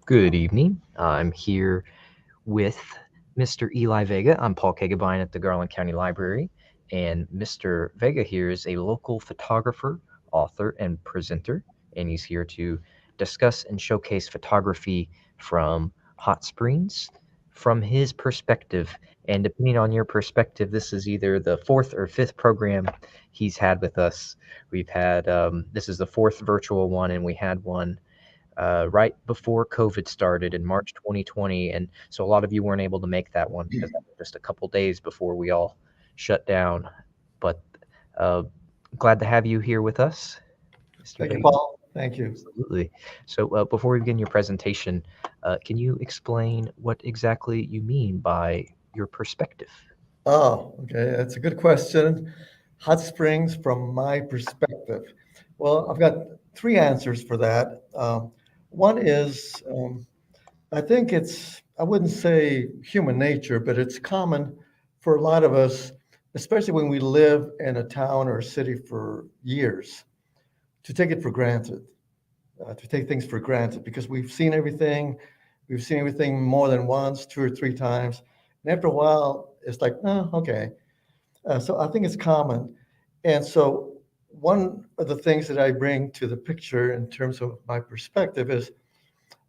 Good evening. I'm here with Mr. Eli Vega. I'm Paul Kagabine at the Garland County Library, and Mr. Vega here is a local photographer, author, and presenter, and he's here to discuss and showcase photography from Hot Springs from his perspective. And depending on your perspective, this is either the fourth or fifth program he's had with us. We've had this is the fourth virtual one, and we had one right before COVID started in March 2020. And so a lot of you weren't able to make that one because that was just a couple days before we all shut down. But uh, glad to have you here with us, Mr. Thank you, Vega. Paul. Thank you. Absolutely. So before we begin your presentation, can you explain what exactly you mean by your perspective? Oh, okay. That's a good question. Hot Springs from my perspective. Well, I've got three answers for that. One is I think I wouldn't say human nature, but it's common for a lot of us, especially when we live in a town or a city for years, to take it for granted, to take things for granted because we've seen everything. We've seen everything more than once, two or three times. And after a while, it's like, oh, okay. So I think it's common. And so one of the things that I bring to the picture in terms of my perspective is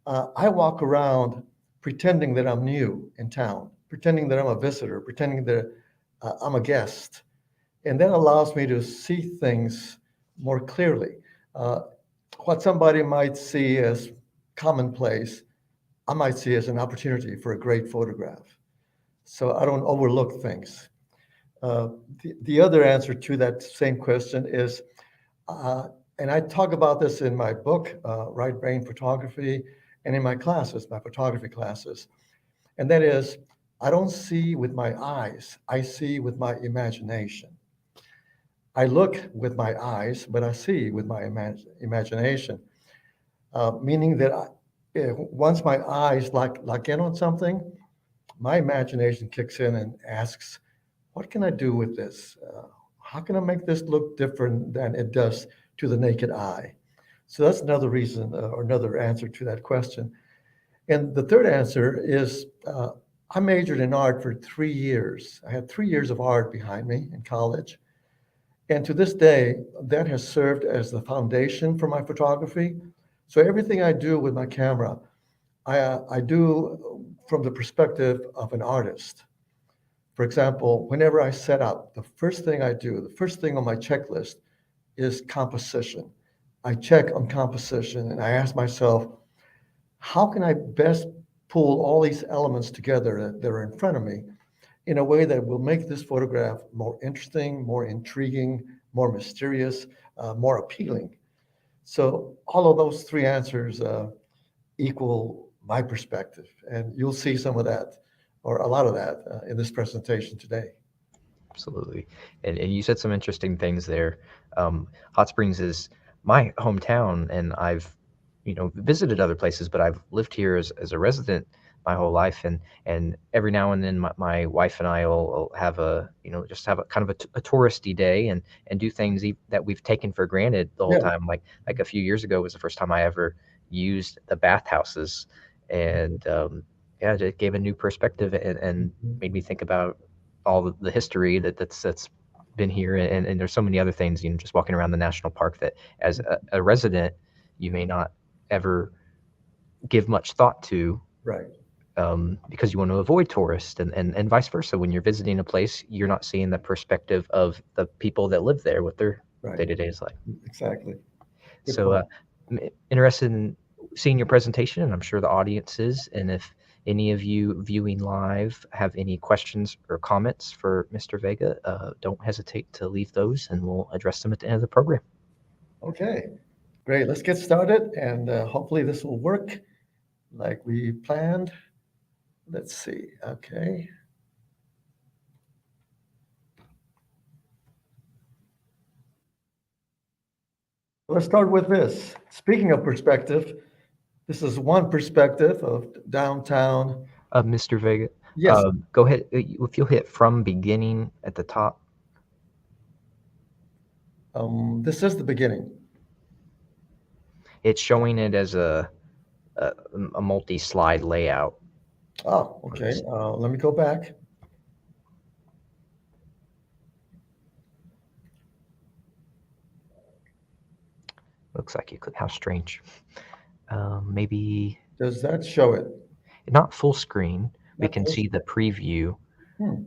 I walk around pretending that I'm new in town, pretending that I'm a visitor, pretending that I'm a guest. And that allows me to see things more clearly. Uh, what somebody might see as commonplace, I might see as an opportunity for a great photograph. So I don't overlook things. The other answer to that same question is, uh, and I talk about this in my book, Right Brain Photography, and in my classes, my photography classes, and that is, I don't see with my eyes, I see with my imagination. I look with my eyes, but I see with my imagination, meaning that once my eyes lock in on something, my imagination kicks in and asks, what can I do with this? How can I make this look different than it does to the naked eye? So that's another reason or another answer to that question. And the third answer is I majored in art for 3 years. I had 3 years of art behind me in college. And to this day, that has served as the foundation for my photography. So everything I do with my camera, I do from the perspective of an artist. For example, whenever I set up, the first thing I do, the first thing on my checklist is composition. I check on composition and I ask myself, how can I best pull all these elements together that are in front of me in a way that will make this photograph more interesting, more intriguing, more mysterious, more appealing? So all of those three answers equal my perspective, and you'll see some of that or a lot of that in this presentation today. Absolutely. And you said some interesting things there. Hot Springs is my hometown, and I've, visited other places, but I've lived here as a resident my whole life. And every now and then, my wife and I will have just have a kind of a touristy day and do things that we've taken for granted the whole Yeah. time. Like a few years ago was the first time I ever used the bathhouses, and yeah, it gave a new perspective and made me think about all the history that's been here, and there's so many other things, just walking around the national park that as a resident you may not ever give much thought to, Right. because you want to avoid tourists, and vice versa. When you're visiting a place, you're not seeing the perspective of the people that live there, what their Right. day-to-day is like. Exactly. Good So point. I'm interested in seeing your presentation, and I'm sure the audience is. And if any of you viewing live have any questions or comments for Mr. Vega, don't hesitate to leave those, and we'll address them at the end of the program. Okay. Great. Let's get started, and hopefully this will work like we planned. Let's see. Okay. Let's start with this. Speaking of perspective, this is one perspective of downtown. Mr. Vega, Yes. go ahead. If you'll hit from beginning at the top, This is the beginning. it's showing it as a a multi-slide layout. Oh, okay. Let me go back. Looks like you click. How strange. Maybe Does that show it? not full screen. We Not can full see the preview. Hmm.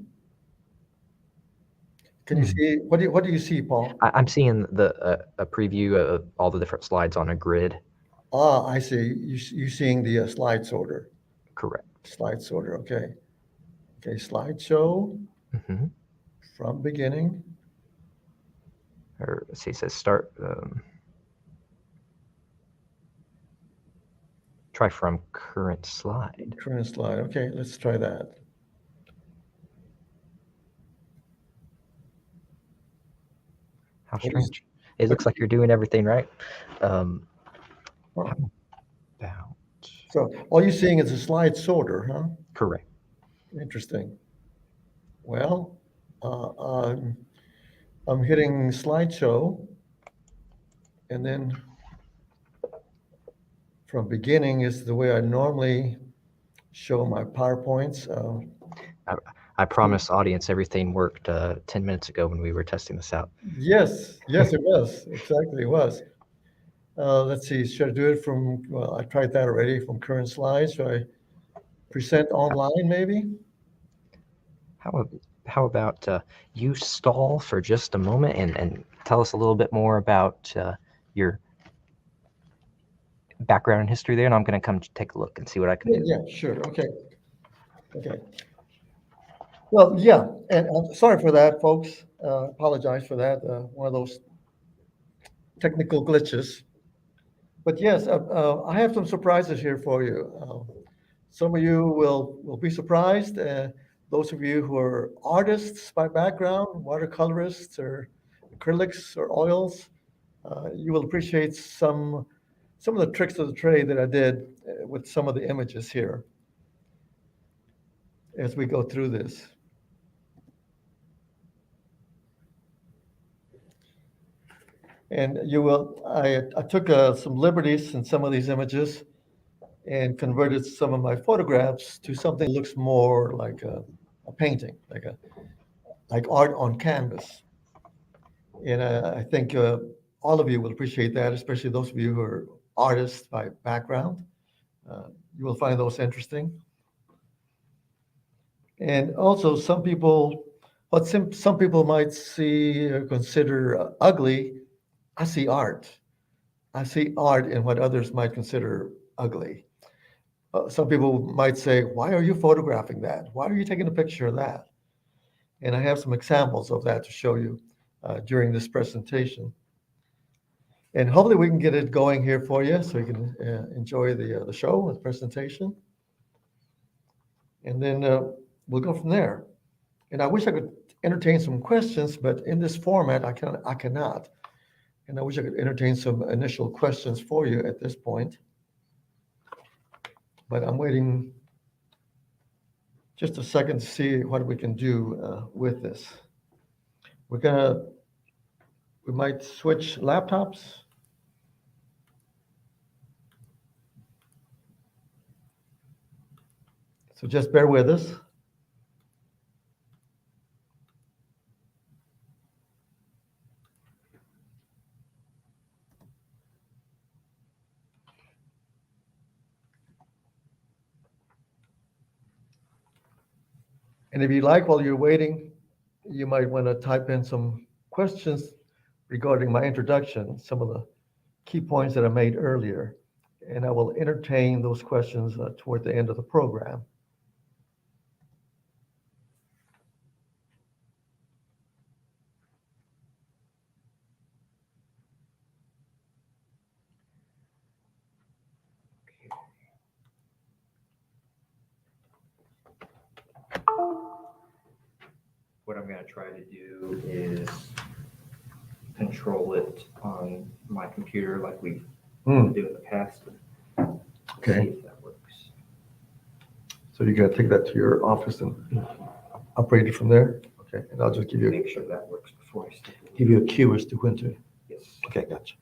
Can you see, what do you see, Paul? I'm seeing a preview of all the different slides on a grid. Ah, I see. You seeing the slide sorter. Correct. Slide sorter, okay. Okay, slideshow Mm-hmm. from beginning. Or let's see, it says start. Try from current slide. Current slide. Okay, let's try that. How What is- strange. It what- looks like you're doing everything right. oh, How about So all you're seeing is a slide sorter, huh? correct? Interesting. Well, I'm hitting slideshow, and then from beginning is the way I normally show my PowerPoints. I promise audience everything worked 10 minutes ago when we were testing this out. Yes, it was. Exactly, it was. Let's see, should I do it from, well, I tried that already, from current slides. Should I present online, maybe? How, how about you stall for just a moment and tell us a little bit more about your background and history there, and I'm going to come take a look and see what I can do. Yeah, sure. Okay. Okay. Well, yeah, and I'm sorry for that, folks. Apologize for that. One of those technical glitches. But yes, I have some surprises here for you. Some of you will be surprised. Those of you who are artists by background, watercolorists or acrylics or oils, you will appreciate some of the tricks of the trade that I did with some of the images here as we go through this. And I took some liberties in some of these images and converted some of my photographs to something that looks more like a painting, like art on canvas. And I think all of you will appreciate that, especially those of you who are artists by background. You will find those interesting. And also, some people might see or consider ugly, I see art. I see art in what others might consider ugly. Some people might say, why are you photographing that? Why are you taking a picture of that? And I have some examples of that to show you during this presentation. And hopefully we can get it going here for you so you can enjoy the show, the presentation. And then we'll go from there. And I wish I could entertain some questions, but in this format, I cannot. And I wish I could entertain some initial questions for you at this point. But I'm waiting just a second to see what we can do with this. We might switch laptops. So just bear with us. And if you like, while you're waiting, you might want to type in some questions regarding my introduction, some of the key points that I made earlier. And I will entertain those questions toward the end of the program. What I'm going to try to do is control it on my computer like we've been doing in the past. Okay. See if that works. So you got to take that to your office and operate it from there? Okay, and I'll just Make sure that works before I start. give you a cue as to when to. Yes. Okay, gotcha.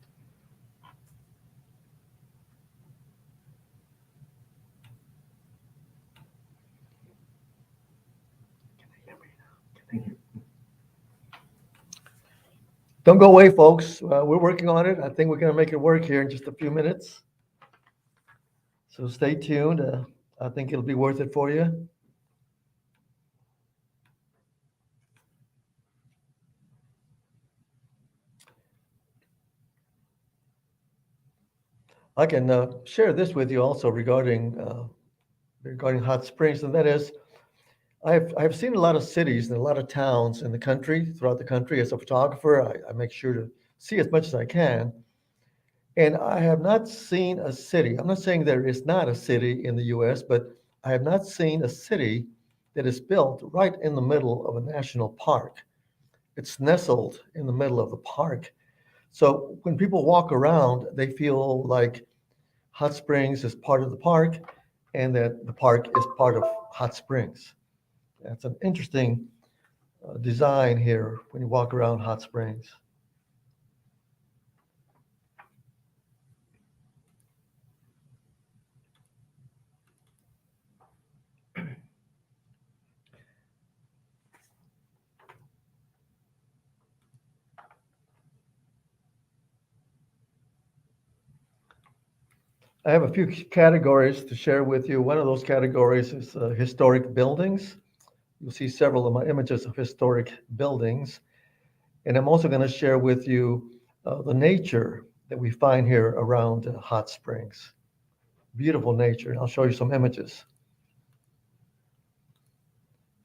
Don't go away, folks. We're working on it. I think we're going to make it work here in just a few minutes. So stay tuned. I think it'll be worth it for you. I can share this with you also regarding hot springs, and that is, I've seen a lot of cities and a lot of towns in the country, throughout the country. As a photographer, I make sure to see as much as I can. And I have not seen a city. I'm not saying there is not a city in the U.S., but I have not seen a city that is built right in the middle of a national park. It's nestled in the middle of the park. So when people walk around, they feel like Hot Springs is part of the park and that the park is part of Hot Springs. That's an interesting design here when you walk around Hot Springs. I have a few categories to share with you. One of those categories is historic buildings. You'll see several of my images of historic buildings. And I'm also going to share with you the nature that we find here around Hot Springs. Beautiful nature. I'll show you some images.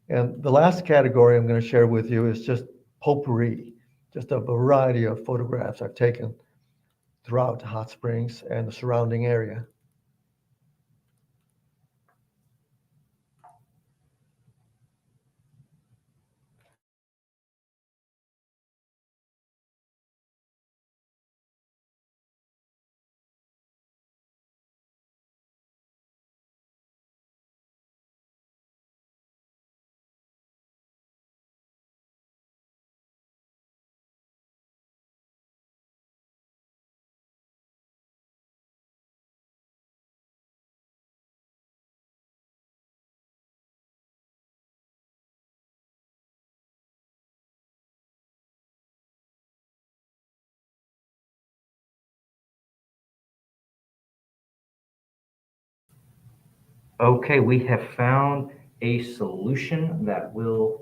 And the last category I'm going to share with you is just potpourri, just a variety of photographs I've taken throughout Hot Springs and the surrounding area. Okay, we have found a solution that will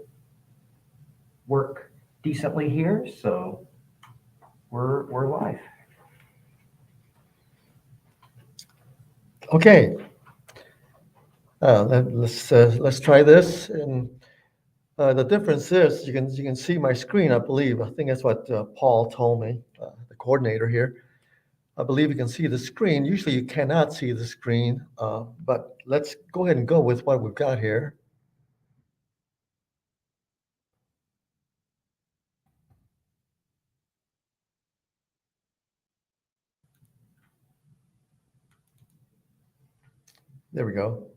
work decently here, so we're live. Okay, let's try this. And the difference is you can see my screen, I believe. I think that's what Paul told me, the coordinator here. I believe you can see the screen. Usually you cannot see the screen, but let's go ahead and go with what we've got here. There we go.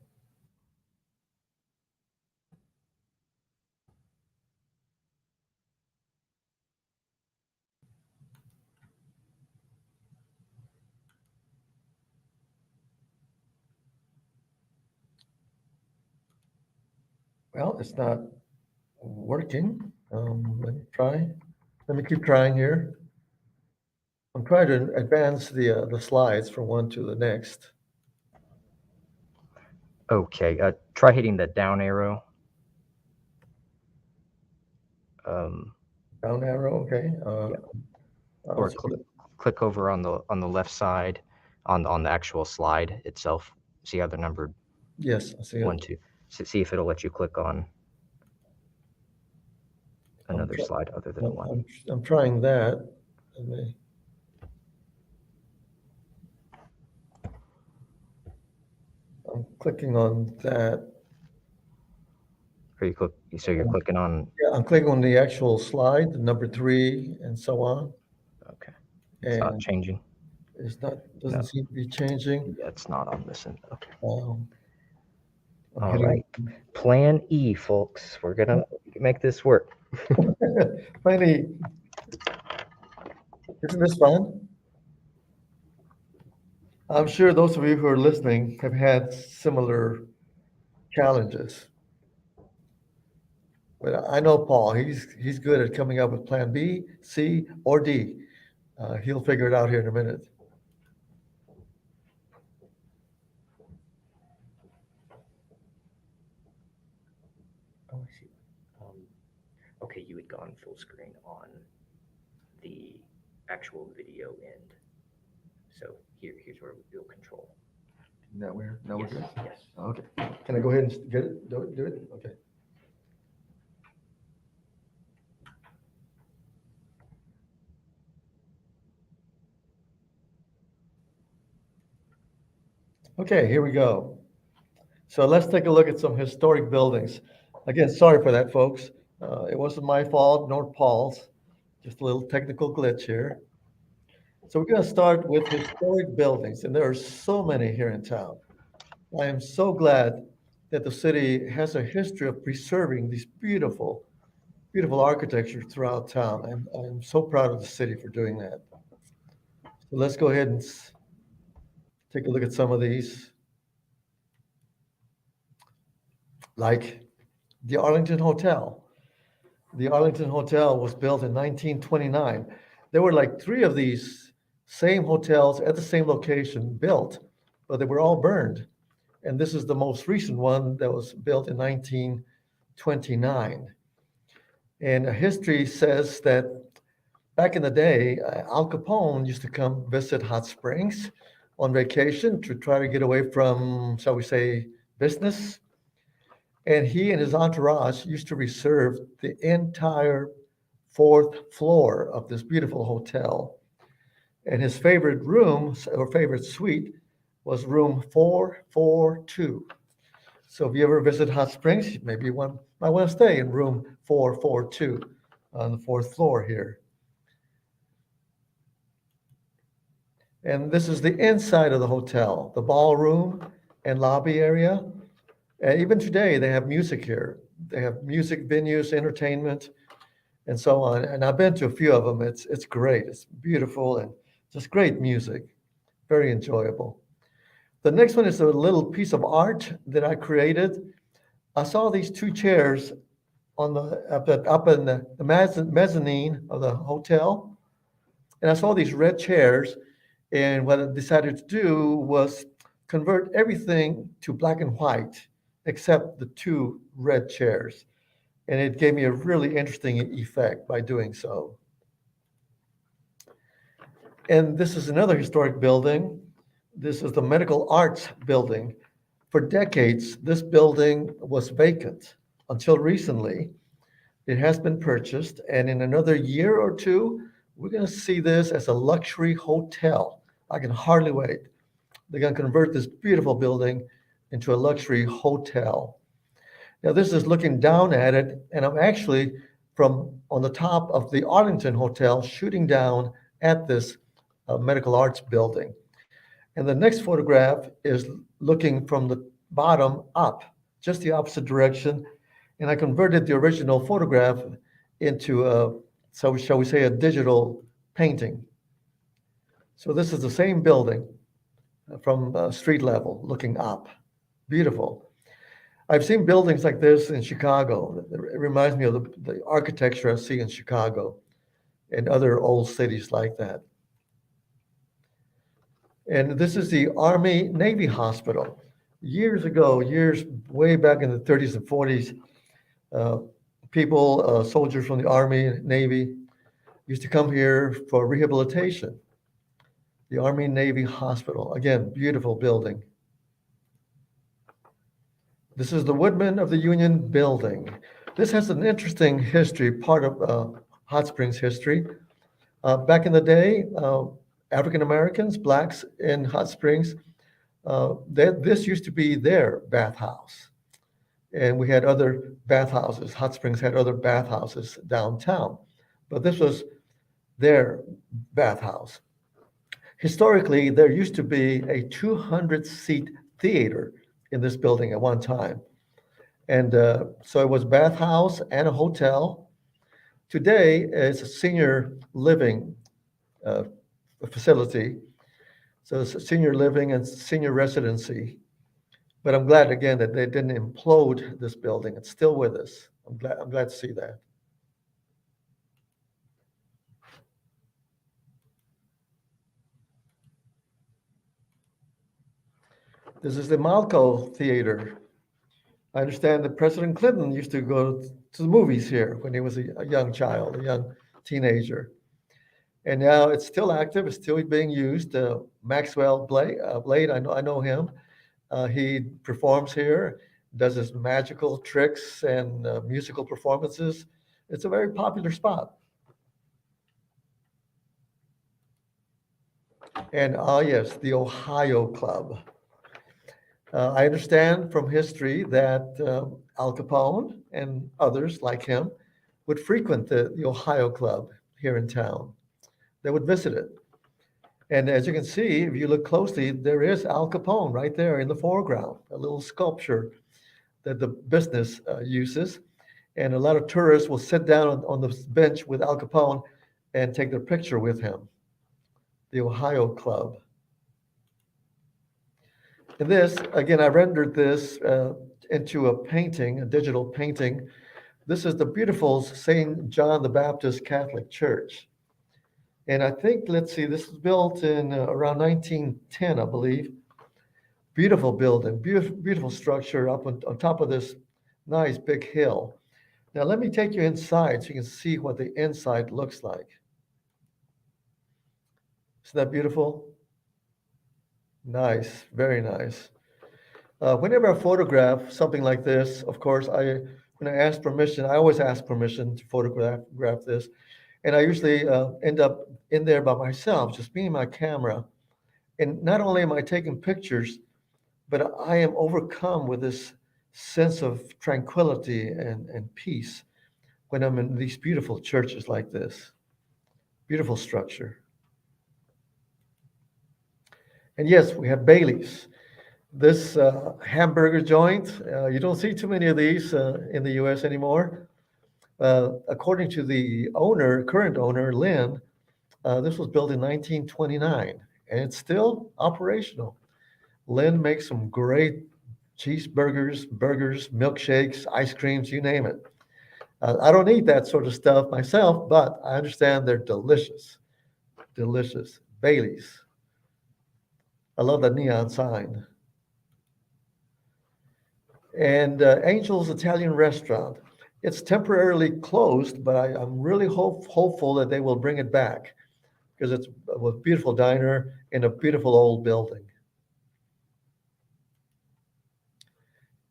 Well, it's not working. Let me try. Let me keep trying here. I'm trying to advance the slides from one to the next. Okay, try hitting the down arrow. Down arrow, okay. Yeah. Or So click over on the left side on the actual slide itself. See how they're numbered yes, I see it. 1, 2. See if it'll let you click on I'm, another try- slide other than one. I'm trying that. Let me- I'm clicking on that. Or so you're clicking on. Yeah, I'm clicking on the actual slide, the number 3, and so on. Okay, it's not And changing. it's not, No, doesn't seem to be changing. yeah, it's not on this end. Okay. Um, I'm All hitting right. Plan E, folks. We're gonna make this work. Finally, isn't this fun? I'm sure those of you who are listening have had similar challenges. But I know Paul. He's good at coming up with Plan B, C, or D. He'll figure it out here in a minute. Oh, I see. Okay, you had gone full screen on the actual video end. So here's where you'll control. That where? Now we're Yes, good. yes. Okay. Can I go ahead and get it? Do it? Okay. Okay, here we go. So let's take a look at some historic buildings. Again, sorry for that, folks. It wasn't my fault nor Paul's. Just a little technical glitch here. So we're going to start with historic buildings, and there are so many here in town. I am so glad that the city has a history of preserving these beautiful, beautiful architecture throughout town. I'm so proud of the city for doing that. So let's go ahead and take a look at some of these, like the Arlington Hotel. The Arlington Hotel was built in 1929. There were like three of these same hotels at the same location built, but they were all burned. And this is the most recent one that was built in 1929. And history says that back in the day, Al Capone used to come visit Hot Springs on vacation to try to get away from, shall we say, business. And he and his entourage used to reserve the entire fourth floor of this beautiful hotel. And his favorite room or favorite suite was room 442. So if you ever visit Hot Springs, maybe you might want to stay in room 442 on the fourth floor here. And this is the inside of the hotel, the ballroom and lobby area. And even today, they have music here. They have music venues, entertainment, and so on. And I've been to a few of them. It's great. It's beautiful and just great music. Very enjoyable. The next one is a little piece of art that I created. I saw these two chairs on the up in the mezzanine of the hotel, and I saw these red chairs. And what I decided to do was convert everything to black and white except the two red chairs. And it gave me a really interesting effect by doing so. And this is another historic building. This is the Medical Arts Building. For decades, this building was vacant until recently. It has been purchased, and in another year or two, we're going to see this as a luxury hotel. I can hardly wait. They're going to convert this beautiful building into a luxury hotel. Now, this is looking down at it, and I'm actually from on the top of the Arlington Hotel shooting down at this medical arts building. And the next photograph is looking from the bottom up, just the opposite direction. And I converted the original photograph into so shall we say, a digital painting. So this is the same building from street level, looking up. Beautiful. I've seen buildings like this in Chicago. It reminds me of the architecture I see in Chicago and other old cities like that. And this is the Army Navy Hospital. Years ago, years way back in the 30s and 40s, uh, people, soldiers from the Army, Navy, used to come here for rehabilitation. The Army Navy Hospital, again, beautiful building. This is the Woodman of the Union Building. This has an interesting history, part of Hot Springs history. Back in the day, African Americans, blacks in Hot Springs, this used to be their bathhouse. And we had other bathhouses. Hot Springs had other bathhouses downtown, but this was their bathhouse. Historically, there used to be a 200-seat theater in this building at one time. And so it was bathhouse and a hotel. Today, it's a senior living uh, facility. So it's senior living and senior residency. But I'm glad again that they didn't implode this building. It's still with us. I'm glad to see that. This is the Malco Theater. I understand that President Clinton used to go to the movies here when he was a young child, a young teenager. And now it's still active, it's still being used. Maxwell Blade, I know him. He performs here, does his magical tricks and musical performances. It's a very popular spot. And yes, the Ohio Club. I understand from history that Al Capone and others like him would frequent the Ohio Club here in town. They would visit it. And as you can see, if you look closely, there is Al Capone right there in the foreground, a little sculpture that the business uses. And a lot of tourists will sit down on the bench with Al Capone and take their picture with him, the Ohio Club. And this, again, I rendered this into a painting, a digital painting. This is the beautiful St. John the Baptist Catholic Church. And I think, let's see, this was built in around 1910, I believe. Beautiful building, beautiful structure up on top of this nice big hill. Now, let me take you inside so you can see what the inside looks like. Isn't that beautiful? Nice, very nice. Whenever I photograph something like this, of course, when I ask permission, I always ask permission to photograph this. And I usually end up in there by myself, just me and my camera. And not only am I taking pictures, but I am overcome with this sense of tranquility and peace when I'm in these beautiful churches like this. Beautiful structure. And yes, we have Bailey's. This hamburger joint, you don't see too many of these in the US anymore. According to the owner, current owner, Lynn, this was built in 1929 and it's still operational. Lynn makes some great cheeseburgers, burgers, milkshakes, ice creams, you name it. I don't eat that sort of stuff myself, but I understand they're delicious. Delicious. Bailey's. I love that neon sign. And Angel's Italian Restaurant. It's temporarily closed, but I'm really hopeful that they will bring it back because it's a beautiful diner in a beautiful old building.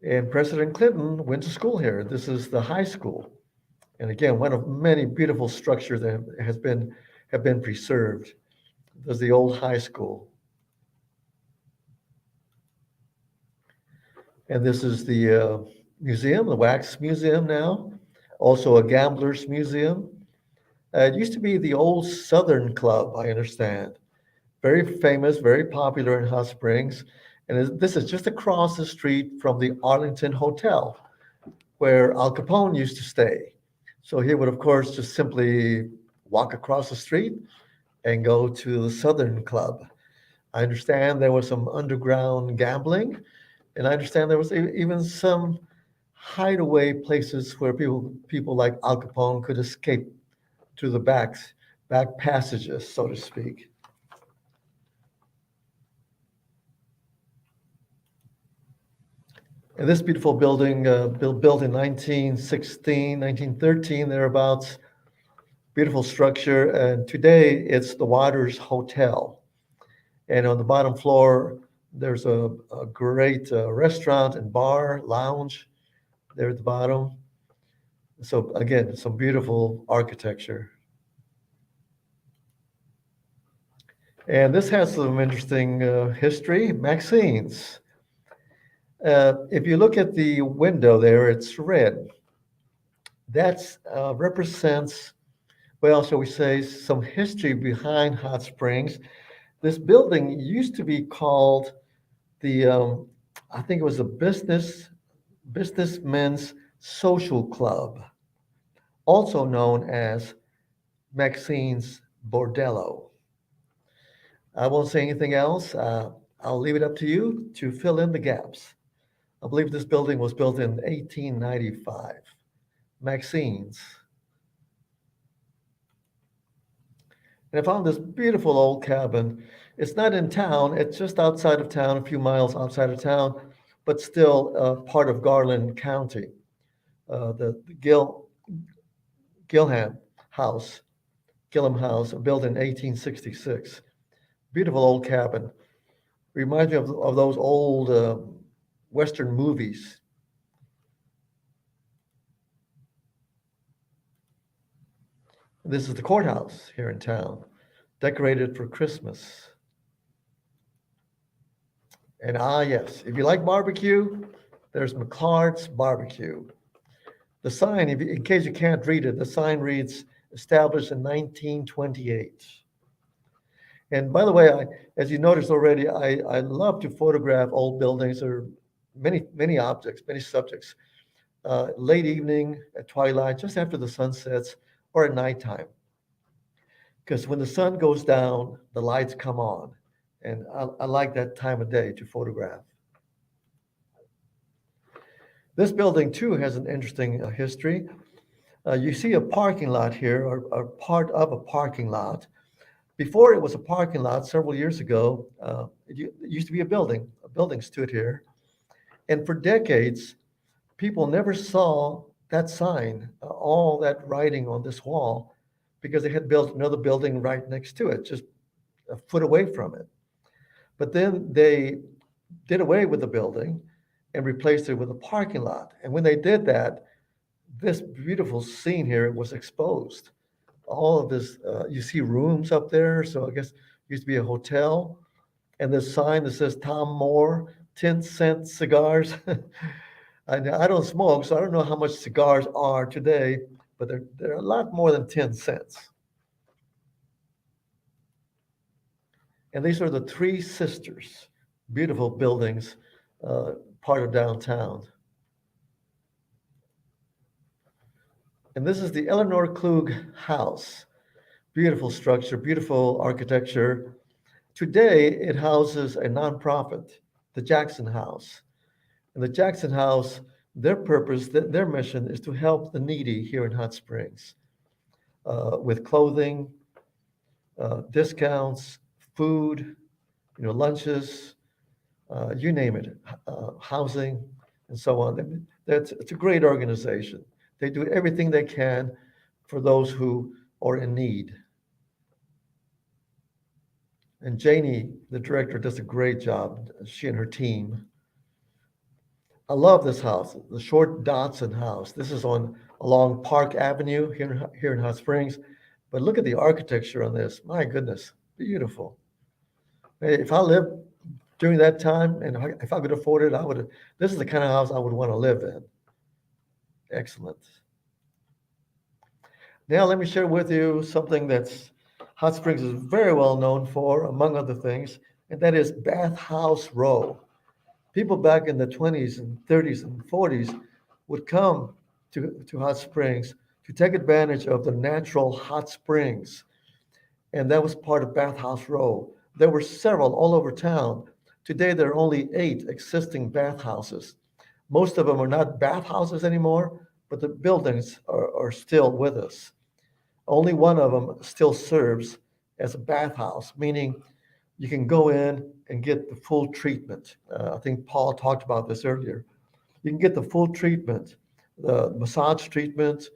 And President Clinton went to school here. This is the high school. And again, one of many beautiful structures that have been preserved. There's the old high school. And this is the museum, the Wax Museum now, also a gambler's museum. It used to be the old Southern Club, I understand. Very famous, very popular in Hot Springs. And this is just across the street from the Arlington Hotel, where Al Capone used to stay. So he would, of course, just simply walk across the street and go to the Southern Club. I understand there was some underground gambling, and I understand there was even some hideaway places where people like Al Capone could escape through the back passages, so to speak. And this beautiful building, built in 1916, 1913, thereabouts, beautiful structure. And today it's the Waters Hotel. And on the bottom floor, there's a great restaurant and bar, lounge there at the bottom. So again, some beautiful architecture. And this has some interesting history. Maxine's. If you look at the window there, it's red. That represents, well, shall we say, some history behind Hot Springs. This building used to be called the, I think it was the Businessmen's Social Club, also known as Maxine's Bordello. I won't say anything else. I'll leave it up to you to fill in the gaps. I believe this building was built in 1895. Maxine's. And I found this beautiful old cabin. It's not in town, it's just outside of town, a few miles outside of town, but still part of Garland County. The Gilham House, Gilham House, built in 1866. Beautiful old cabin. Reminds me of those old Western movies. This is the courthouse here in town, decorated for Christmas. And yes, if you like barbecue, there's McClard's Barbecue. The sign, in case you can't read it, the sign reads established in 1928. And by the way, as you noticed already, I love to photograph old buildings or many objects, many subjects, late evening, at twilight, just after the sun sets, or at nighttime. Because when the sun goes down, the lights come on. And I like that time of day to photograph. This building, too, has an interesting history. You see a parking lot here, or part of a parking lot. Before it was a parking lot, several years ago, it used to be a building. A building stood here. And for decades, people never saw that sign, all that writing on this wall, because they had built another building right next to it, just a foot away from it. But then they did away with the building and replaced it with a parking lot. And when they did that, this beautiful scene here was exposed. All of this, you see rooms up there. So I guess it used to be a hotel. And this sign that says Tom Moore, 10-cent cigars. I don't smoke, so I don't know how much cigars are today, but they're a lot more than 10 cents. And these are the Three Sisters, beautiful buildings, part of downtown. And this is the Eleanor Klug house. Beautiful structure, beautiful architecture. Today, it houses a nonprofit, the Jackson House. And the Jackson House, their purpose, their mission is to help the needy here in Hot Springs with clothing, discounts, food, lunches, you name it, housing, and so on. It's a great organization. They do everything they can for those who are in need. And Janie, the director, does a great job, she and her team. I love this house, the short Datsun house. This is along Park Avenue here in Hot Springs. But look at the architecture on this. My goodness, beautiful. If I lived during that time and if I could afford it, this is the kind of house I would want to live in. Excellent. Now let me share with you something that's Hot Springs is very well known for, among other things, and that is Bathhouse Row. People back in the 20s and 30s and 40s would come to Hot Springs to take advantage of the natural hot springs. And that was part of Bathhouse Row. There were several all over town. Today, there are only 8 existing bathhouses. Most of them are not bathhouses anymore, but the buildings are still with us. Only one of them still serves as a bathhouse, meaning you can go in and get the full treatment. I think Paul talked about this earlier. You can get the full treatment, the massage treatment,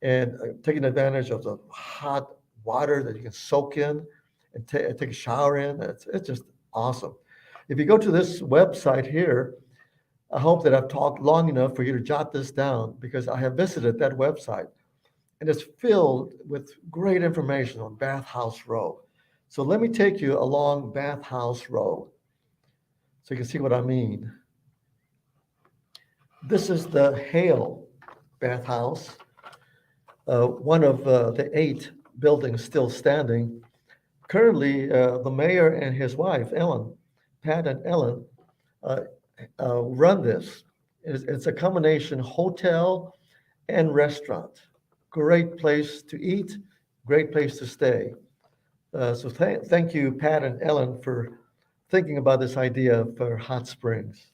and taking advantage of the hot water that you can soak in and take a shower in. It's just awesome. If you go to this website here, I hope that I've talked long enough for you to jot this down because I have visited that website and it's filled with great information on Bathhouse Row. So let me take you along Bathhouse Row so you can see what I mean. This is the Hale bathhouse, one of the 8 buildings still standing. Currently, the mayor and his wife, Ellen, Pat and Ellen, uh, run this. It's a combination hotel and restaurant. Great place to eat, great place to stay. So thank you, Pat and Ellen, for thinking about this idea for Hot Springs.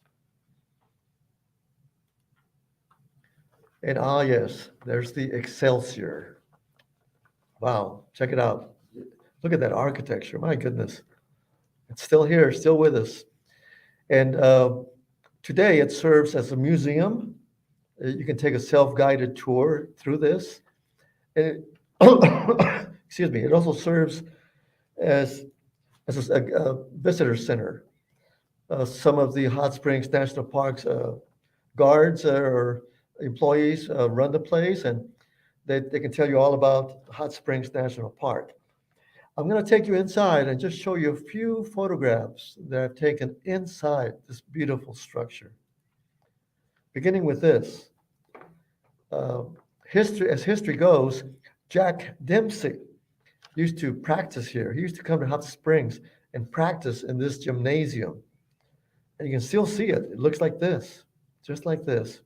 And yes, there's the Excelsior. Wow, check it out. Look at that architecture. My goodness. It's still here, still with us. And today it serves as a museum. You can take a self-guided tour through this. And excuse me, it also serves as, as a visitor center. Some of the Hot Springs National Park's guards or employees run the place, and they can tell you all about Hot Springs National Park. I'm going to take you inside and just show you a few photographs that I've taken inside this beautiful structure. Beginning with this, uh, as history goes, Jack Dempsey used to practice here. He used to come to Hot Springs and practice in this gymnasium. And you can still see it. It looks like this, just like this.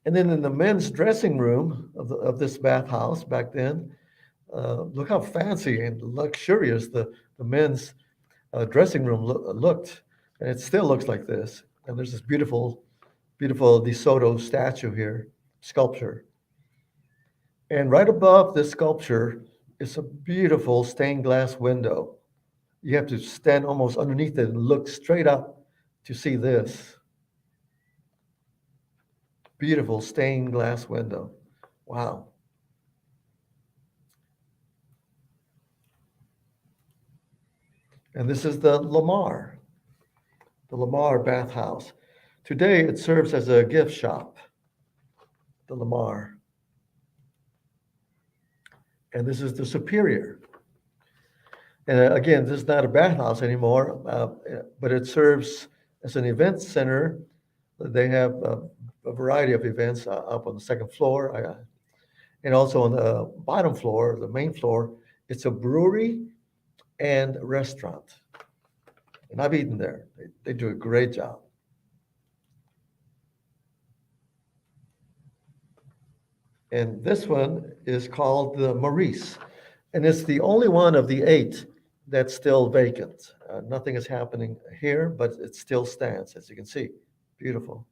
And then in the men's dressing room of this bathhouse back then, look how fancy and luxurious the men's dressing room looked. And it still looks like this. And there's this beautiful, beautiful DeSoto statue here, sculpture. And right above this sculpture is a beautiful stained glass window. You have to stand almost underneath it and look straight up to see this. Beautiful stained glass window. Wow. And this is the Lamar bathhouse. Today it serves as a gift shop, the Lamar. And this is the Superior. And again, this is not a bathhouse anymore, but it serves as an event center. They have a variety of events up on the second floor. And also on the bottom floor, the main floor, it's a brewery and a restaurant. And I've eaten there. They do a great job. And this one is called the Maurice. And it's the only one of the eight that's still vacant. Nothing is happening here, but it still stands, as you can see. Beautiful.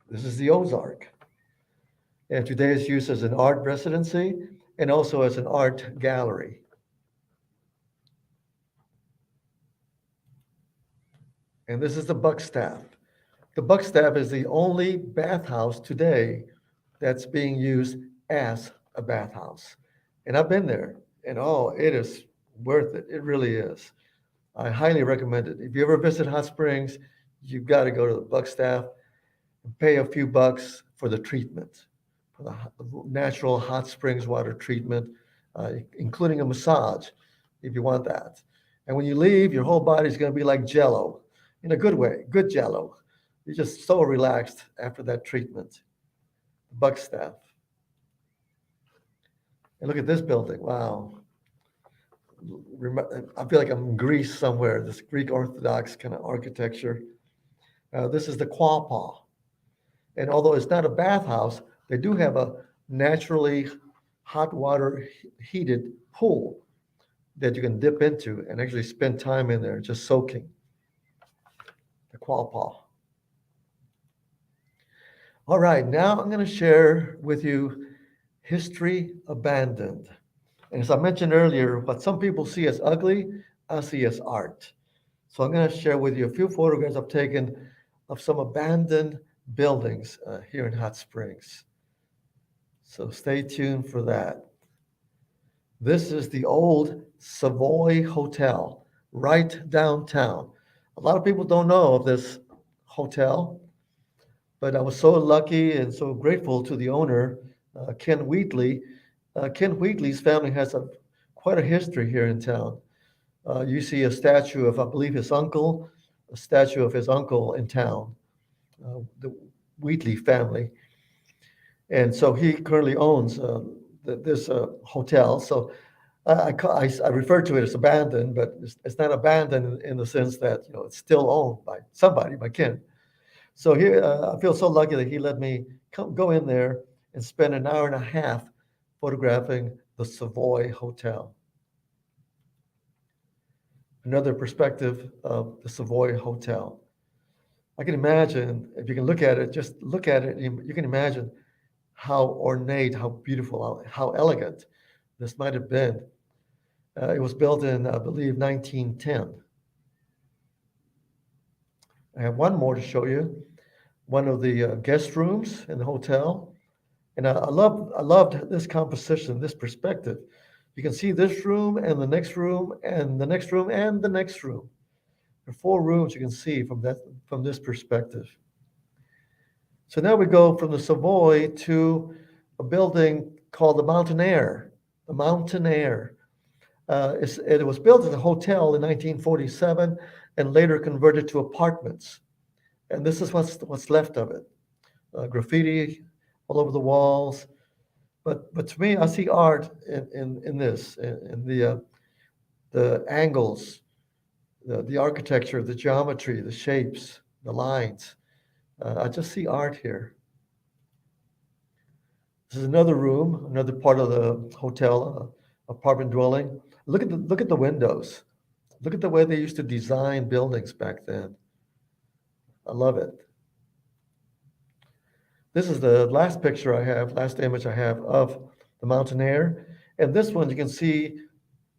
This is the Ozark. And today it's used as an art residency and also as an art gallery. And this is the Buckstaff. The Buckstaff is the only bathhouse today that's being used as a bathhouse. And I've been there, and oh, it is worth it. It really is. I highly recommend it. If you ever visit Hot Springs, you've got to go to the Buckstaff and pay a few bucks for the treatment, for the natural hot springs water treatment, including a massage if you want that. And when you leave, your whole body's going to be like jello in a good way, good jello. You're just so relaxed after that treatment. Buckstaff. And look at this building. Wow. I feel like I'm in Greece somewhere, this Greek Orthodox kind of architecture. This is the Quapaw. And although it's not a bathhouse, they do have a naturally hot water heated pool that you can dip into and actually spend time in there just soaking. The Quapaw. All right, now I'm going to share with you History Abandoned. And as I mentioned earlier, what some people see as ugly, I see as art. So I'm going to share with you a few photographs I've taken of some abandoned buildings here in Hot Springs. So stay tuned for that. This is the old Savoy Hotel right downtown. A lot of people don't know of this hotel, but I was so lucky and so grateful to the owner, Ken Wheatley. Ken Wheatley's family has quite a history here in town. You see a statue of, I believe, his uncle, a statue of his uncle in town, the Wheatley family. And so he currently owns this hotel. So I refer to it as abandoned, but it's not abandoned in the sense that it's still owned by somebody, by Ken. So here, I feel so lucky that he let me go in there and spend an hour and a half photographing the Savoy Hotel. another perspective of the Savoy Hotel. I can imagine, if you can look at it, just look at it, you can imagine how ornate, how beautiful, how elegant this might have been. It was built in, I believe, 1910. I have one more to show you, one of the guest rooms in the hotel. And I loved this composition, this perspective. You can see this room and the next room and the next room and the next room. There are four rooms you can see from this perspective. So now we go from the Savoy to a building called the Mountain Air. The Mountain Air. It was built as a hotel in 1947 and later converted to apartments. And this is what's left of it. Graffiti all over the walls. But to me, I see art in this, in the angles, the architecture, the geometry, the shapes, the lines. I just see art here. This is another room, another part of the hotel, apartment dwelling. Look at the windows. Look at the way they used to design buildings back then. I love it. This is the last picture I have, last image I have of the Mountain Air. And this one you can see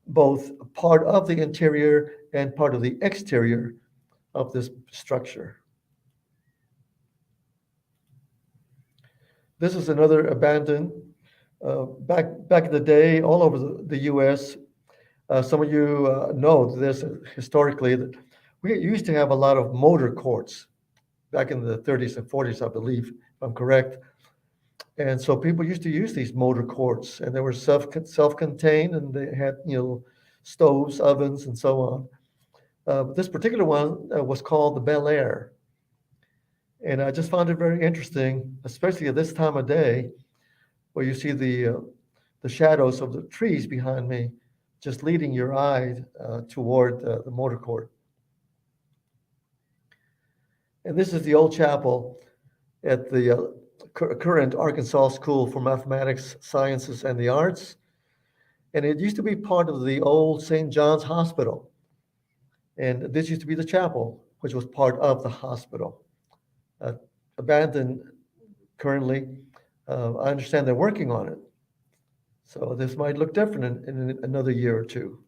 both part of the interior and part of the exterior of this structure. This is another abandoned, back in the day, all over the U.S. Some of you know this historically, that we used to have a lot of motor courts back in the 30s and 40s, I believe, if I'm correct. And so people used to use these motor courts, and they were self-contained, and they had, stoves, ovens, and so on. But this particular one was called the Bel Air. And I just found it very interesting, especially at this time of day, where you see the shadows of the trees behind me, just leading your eye toward the motor court. And this is the old chapel at the current Arkansas School for Mathematics, Sciences, and the Arts. And it used to be part of the old St. John's Hospital. And this used to be the chapel, which was part of the hospital. Abandoned currently. I understand they're working on it. So this might look different in another year or two.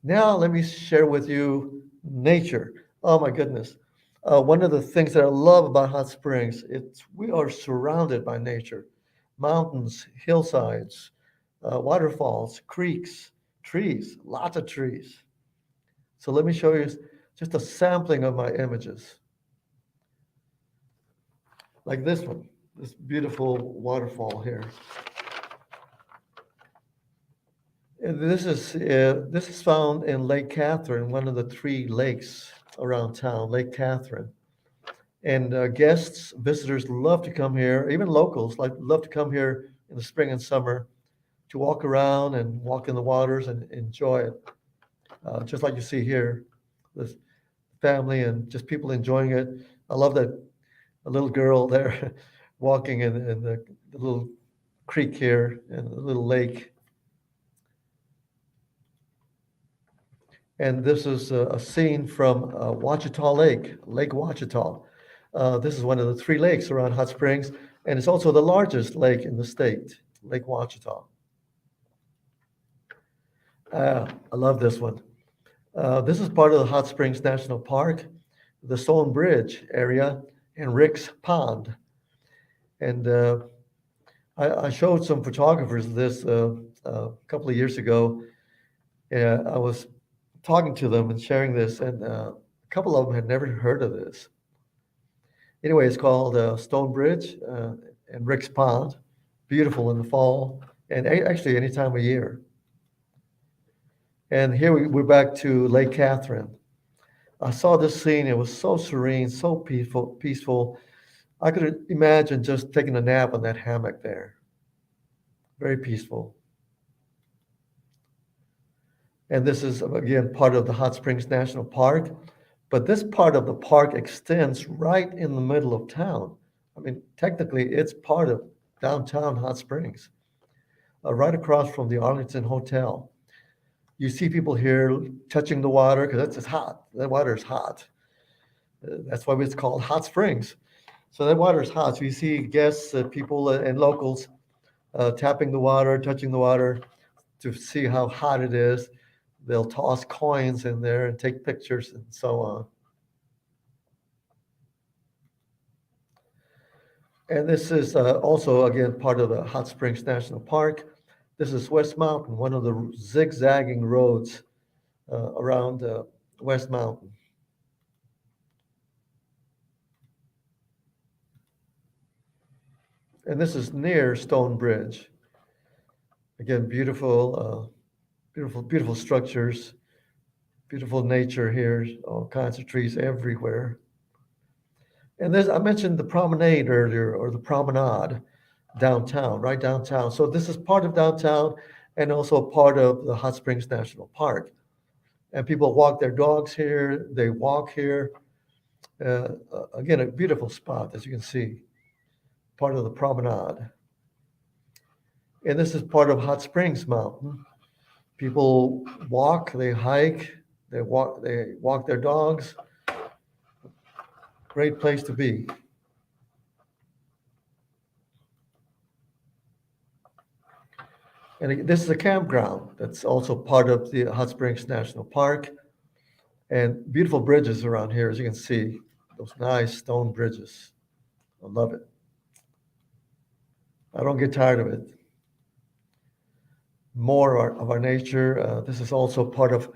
Now let me share with you nature. Oh my goodness. One of the things that I love about Hot Springs, we are surrounded by nature. Mountains, hillsides, waterfalls, creeks, trees, lots of trees. So let me show you just a sampling of my images. Like this one, this beautiful waterfall here. And this is found in Lake Catherine, one of the three lakes around town, Lake Catherine. And guests, visitors love to come here, even locals love to come here in the spring and summer to walk around and walk in the waters and enjoy it. Just like you see here, this family and just people enjoying it. I love that a little girl there walking in the little creek here and the little lake. And this is a scene from Ouachita Lake, Lake Ouachita. This is one of the three lakes around Hot Springs, and it's also the largest lake in the state, Lake Ouachita. I love this one. This is part of the Hot Springs National Park, the Stone Bridge area, and Rick's Pond. And I showed some photographers this a couple of years ago. I was talking to them and sharing this, and a couple of them had never heard of this. Anyway, it's called Stone Bridge and Rick's Pond. Beautiful in the fall, and actually any time of year. And here we're back to Lake Catherine. I saw this scene. It was so serene, so peaceful. I could imagine just taking a nap on that hammock there. Very peaceful. And this is, again, part of the Hot Springs National Park. But this part of the park extends right in the middle of town. I mean, technically, it's part of downtown Hot Springs, right across from the Arlington Hotel. You see people here touching the water because it's hot. That water is hot. That's why it's called hot springs. So that water is hot. So you see guests, people, and locals tapping the water, touching the water to see how hot it is. They'll toss coins in there and take pictures and so on. And this is also, again, part of the Hot Springs National Park. This is West Mountain, one of the zigzagging roads around West Mountain. And this is near Stone Bridge. Again, beautiful structures, beautiful nature here, all kinds of trees everywhere. And this, I mentioned the promenade earlier, or the promenade downtown, right downtown. So this is part of downtown and also part of the Hot Springs National Park. And people walk their dogs here, they walk here. Again, a beautiful spot, as you can see, part of the promenade. And this is part of Hot Springs Mountain. People walk, they hike, they walk their dogs. Great place to be. And this is a campground that's also part of the Hot Springs National Park. And beautiful bridges around here, as you can see, those nice stone bridges. I love it. I don't get tired of it. More of our nature. This is also part of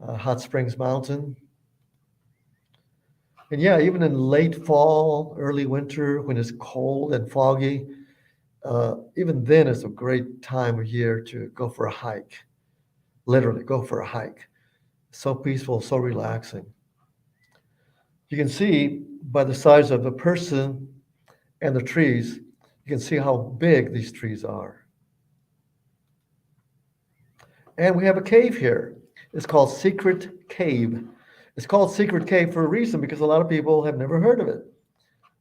Hot Springs Mountain. And yeah, even in late fall, early winter, when it's cold and foggy, even then it's a great time of year to go for a hike. Literally, go for a hike. So peaceful, so relaxing. You can see by the size of the person and the trees, you can see how big these trees are. And we have a cave here. It's called Secret Cave. It's called Secret Cave for a reason because a lot of people have never heard of it.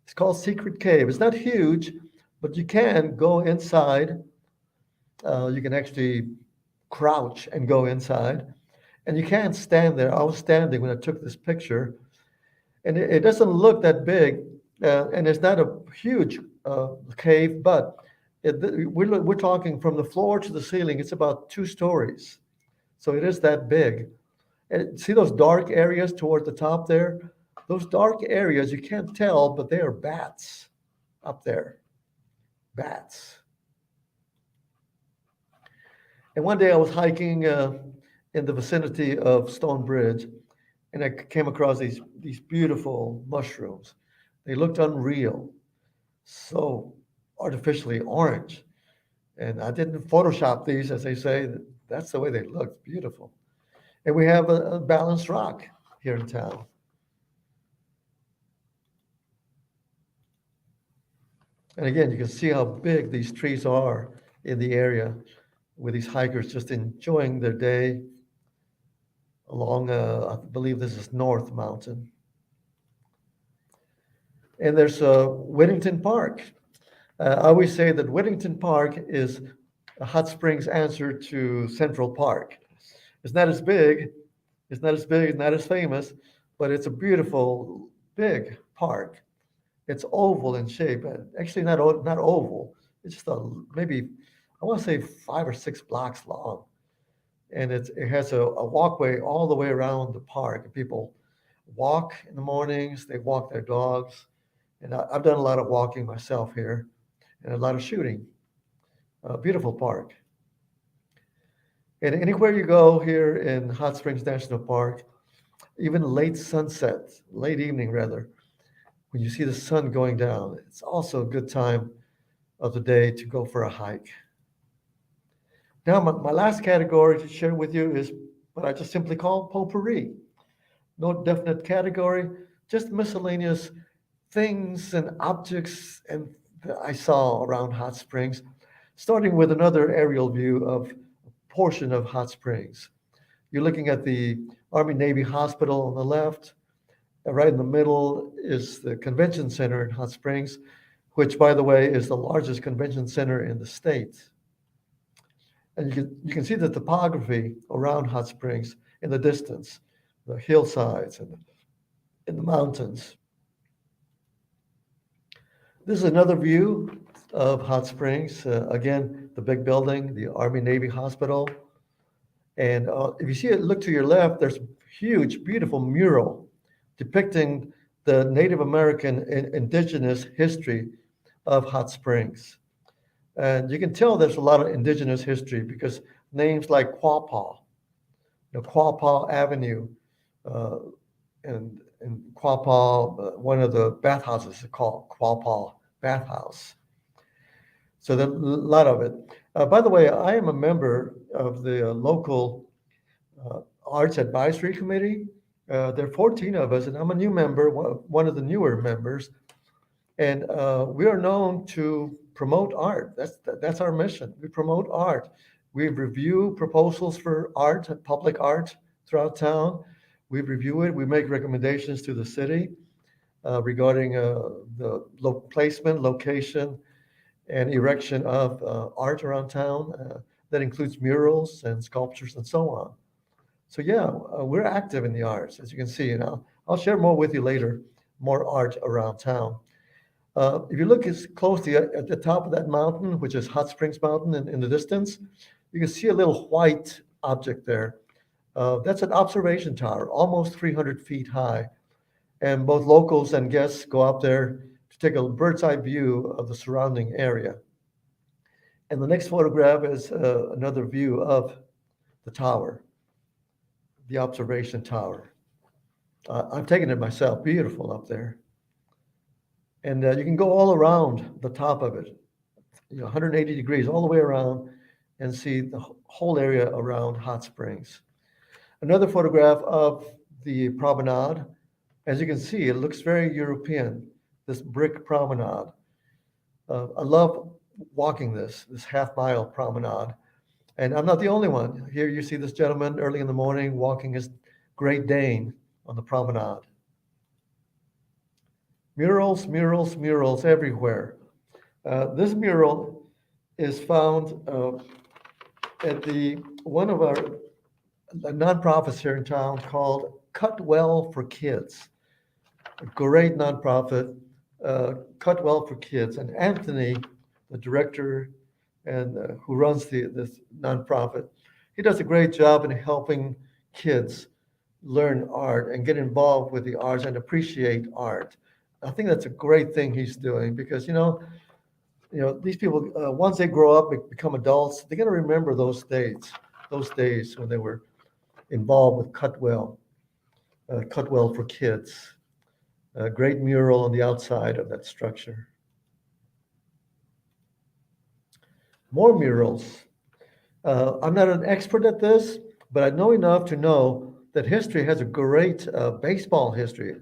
It's called Secret Cave. It's not huge, but you can go inside. You can actually crouch and go inside. And you can't stand there. I was standing when I took this picture. And it doesn't look that big. And it's not a huge cave, but we're talking from the floor to the ceiling. It's about 2 stories. So it is that big. And see those dark areas toward the top there? Those dark areas, you can't tell, but they are bats up there. Bats. And one day I was hiking in the vicinity of Stone Bridge, and I came across these beautiful mushrooms. They looked unreal, so artificially orange. And I didn't Photoshop these, as they say. That's the way they looked, beautiful. And we have a balanced rock here in town. And again, you can see how big these trees are in the area with these hikers just enjoying their day along, I believe this is North Mountain. And there's Whittington Park. I always say that Whittington Park is a Hot Springs answer to Central Park. It's not as big, it's not as big, it's not as famous, but it's a beautiful, big park. It's oval in shape. Actually, not oval. It's just maybe, I want to say 5 or 6 blocks long. And it has a walkway all the way around the park. People walk in the mornings, they walk their dogs. And I've done a lot of walking myself here and a lot of shooting. Beautiful park. And anywhere you go here in Hot Springs National Park, even late sunset, late evening rather, when you see the sun going down, it's also a good time of the day to go for a hike. Now, my last category to share with you is what I just simply call potpourri. No definite category, just miscellaneous things and objects and that I saw around Hot Springs, starting with another aerial view of a portion of Hot Springs. You're looking at the Army-Navy Hospital on the left. Right in the middle is the convention center in Hot Springs, which, by the way, is the largest convention center in the state. And you can see the topography around Hot Springs in the distance, the hillsides and in the mountains. This is another view of Hot Springs. Again, the big building, the Army Navy Hospital. And if you see it, look to your left, there's a huge, beautiful mural depicting the Native American indigenous history of Hot Springs. And you can tell there's a lot of indigenous history because names like Quapaw, Quapaw Avenue, uh, and Quapaw, one of the bathhouses is called Quapaw Bathhouse. So there's a lot of it. By the way, I am a member of the local Arts Advisory Committee. There are 14 of us, and I'm a new member, one of the newer members. And we are known to promote art. That's our mission. We promote art. We review proposals for art, public art throughout town. We review it. We make recommendations to the city regarding the placement, location, and erection of art around town. That includes murals and sculptures and so on. So yeah, we're active in the arts, as you can see. And I'll share more with you later, more art around town. If you look as closely at the top of that mountain, which is Hot Springs Mountain in the distance, you can see a little white object there. That's an observation tower, almost 300 feet high. And both locals and guests go up there to take a bird's eye view of the surrounding area. And the next photograph is another view of the tower, the observation tower. I've taken it myself, beautiful up there. And you can go all around the top of it, 180 degrees all the way around and see the whole area around Hot Springs. Another photograph of the promenade. As you can see, it looks very European, this brick promenade. I love walking this half-mile promenade. And I'm not the only one. Here you see this gentleman early in the morning walking his Great Dane on the promenade. Murals, murals, murals everywhere. This mural is found at one of our nonprofits here in town called Cut Well for Kids. A great nonprofit, Cut Well for Kids. And Anthony, the director and who runs this nonprofit, he does a great job in helping kids learn art and get involved with the arts and appreciate art. I think that's a great thing he's doing because these people once they grow up and become adults, they're going to remember those days when they were involved with Cutwell for Kids. A great mural on the outside of that structure. More murals. I'm not an expert at this, but I know enough to know that history has a great baseball history.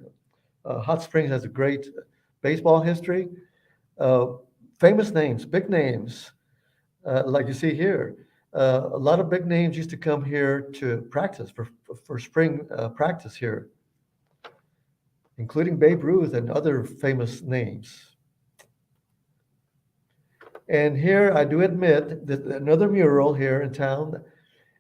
Hot Springs has a great baseball history. Uh, Famous names, big names, like you see here. A lot of big names used to come here to practice for spring practice here, including Babe Ruth and other famous names. And here I do admit that another mural here in town,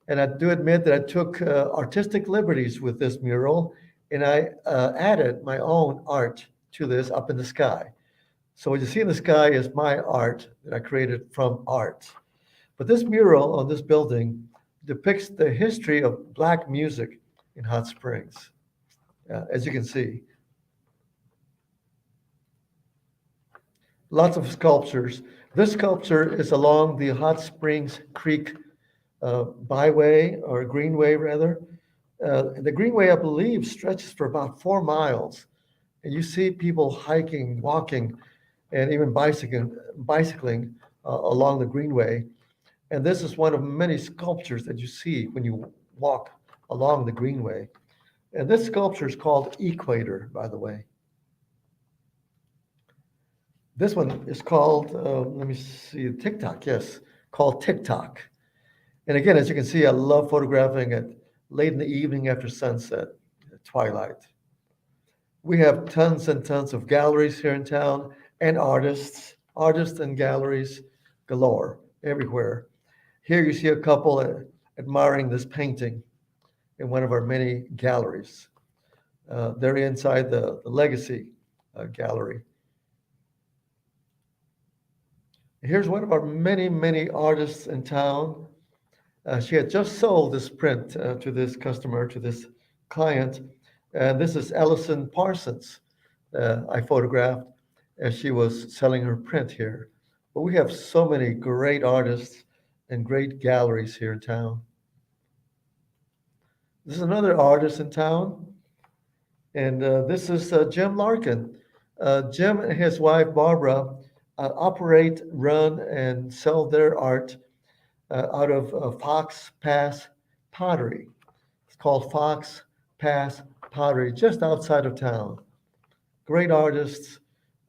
and I do admit that I took artistic liberties with this mural, and I added my own art to this up in the sky. So what you see in the sky is my art that I created from art. But this mural on this building depicts the history of Black music in Hot Springs, as you can see. Lots of sculptures. This sculpture is along the Hot Springs Creek byway, or greenway rather. The greenway, I believe, stretches for about 4 miles. And you see people hiking, walking, and even bicycling along the greenway. And this is one of many sculptures that you see when you walk along the greenway. And this sculpture is called Equator, by the way. This one is called, let me see, TikTok, yes, called TikTok. And again, as you can see, I love photographing it late in the evening after sunset, at twilight. We have tons and tons of galleries here in town and artists and galleries galore everywhere. Here you see a couple admiring this painting in one of our many galleries. They're inside the Legacy gallery. Here's one of our many, many artists in town. She had just sold this print to this customer, to this client. And this is Ellison Parsons. I photographed as she was selling her print here. But we have so many great artists and great galleries here in town. This is another artist in town, and this is Jim Larkin. Jim and his wife Barbara operate, run, and sell their art out of Fox Pass Pottery. It's called Fox Pass Pottery, just outside of town. Great artists.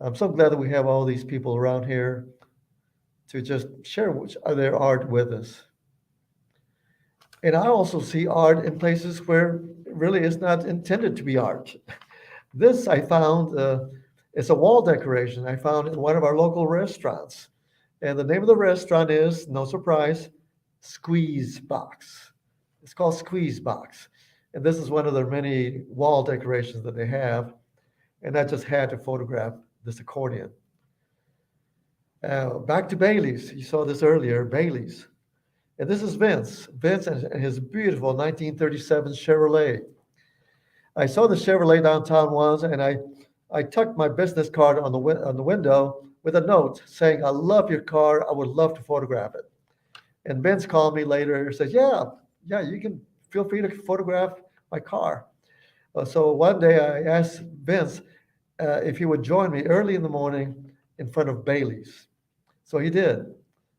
I'm so glad that we have all these people around here to just share their art with us. And I also see art in places where it really is not intended to be art. This I found, it's a wall decoration I found in one of our local restaurants. And the name of the restaurant is, no surprise, Squeeze Box. It's called Squeeze Box. And this is one of their many wall decorations that they have. And I just had to photograph this accordion. Back to Bailey's. You saw this earlier, Bailey's. And this is Vince. Vince and his beautiful 1937 Chevrolet. I saw the Chevrolet downtown once, and I tucked my business card on the window with a note saying, "I love your car. I would love to photograph it." And Vince called me later and said, "Yeah, you can feel free to photograph my car." So one day I asked Vince if he would join me early in the morning in front of Bailey's. So he did.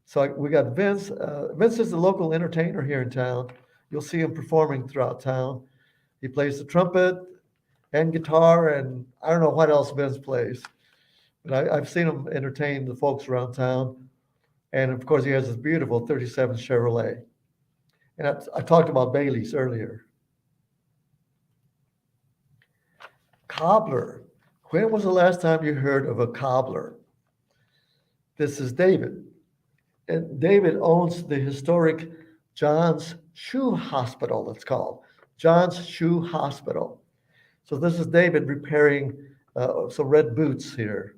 So we got Vince. Vince is the local entertainer here in town. You'll see him performing throughout town. He plays the trumpet and guitar, and I don't know what else Vince plays. But I've seen him entertain the folks around town. And of course, he has this beautiful 37 Chevrolet. And I talked about Bailey's earlier. Cobbler. When was the last time you heard of a cobbler? This is David. And David owns the historic John's Shoe Hospital, it's called. John's Shoe Hospital. So this is David repairing some red boots here.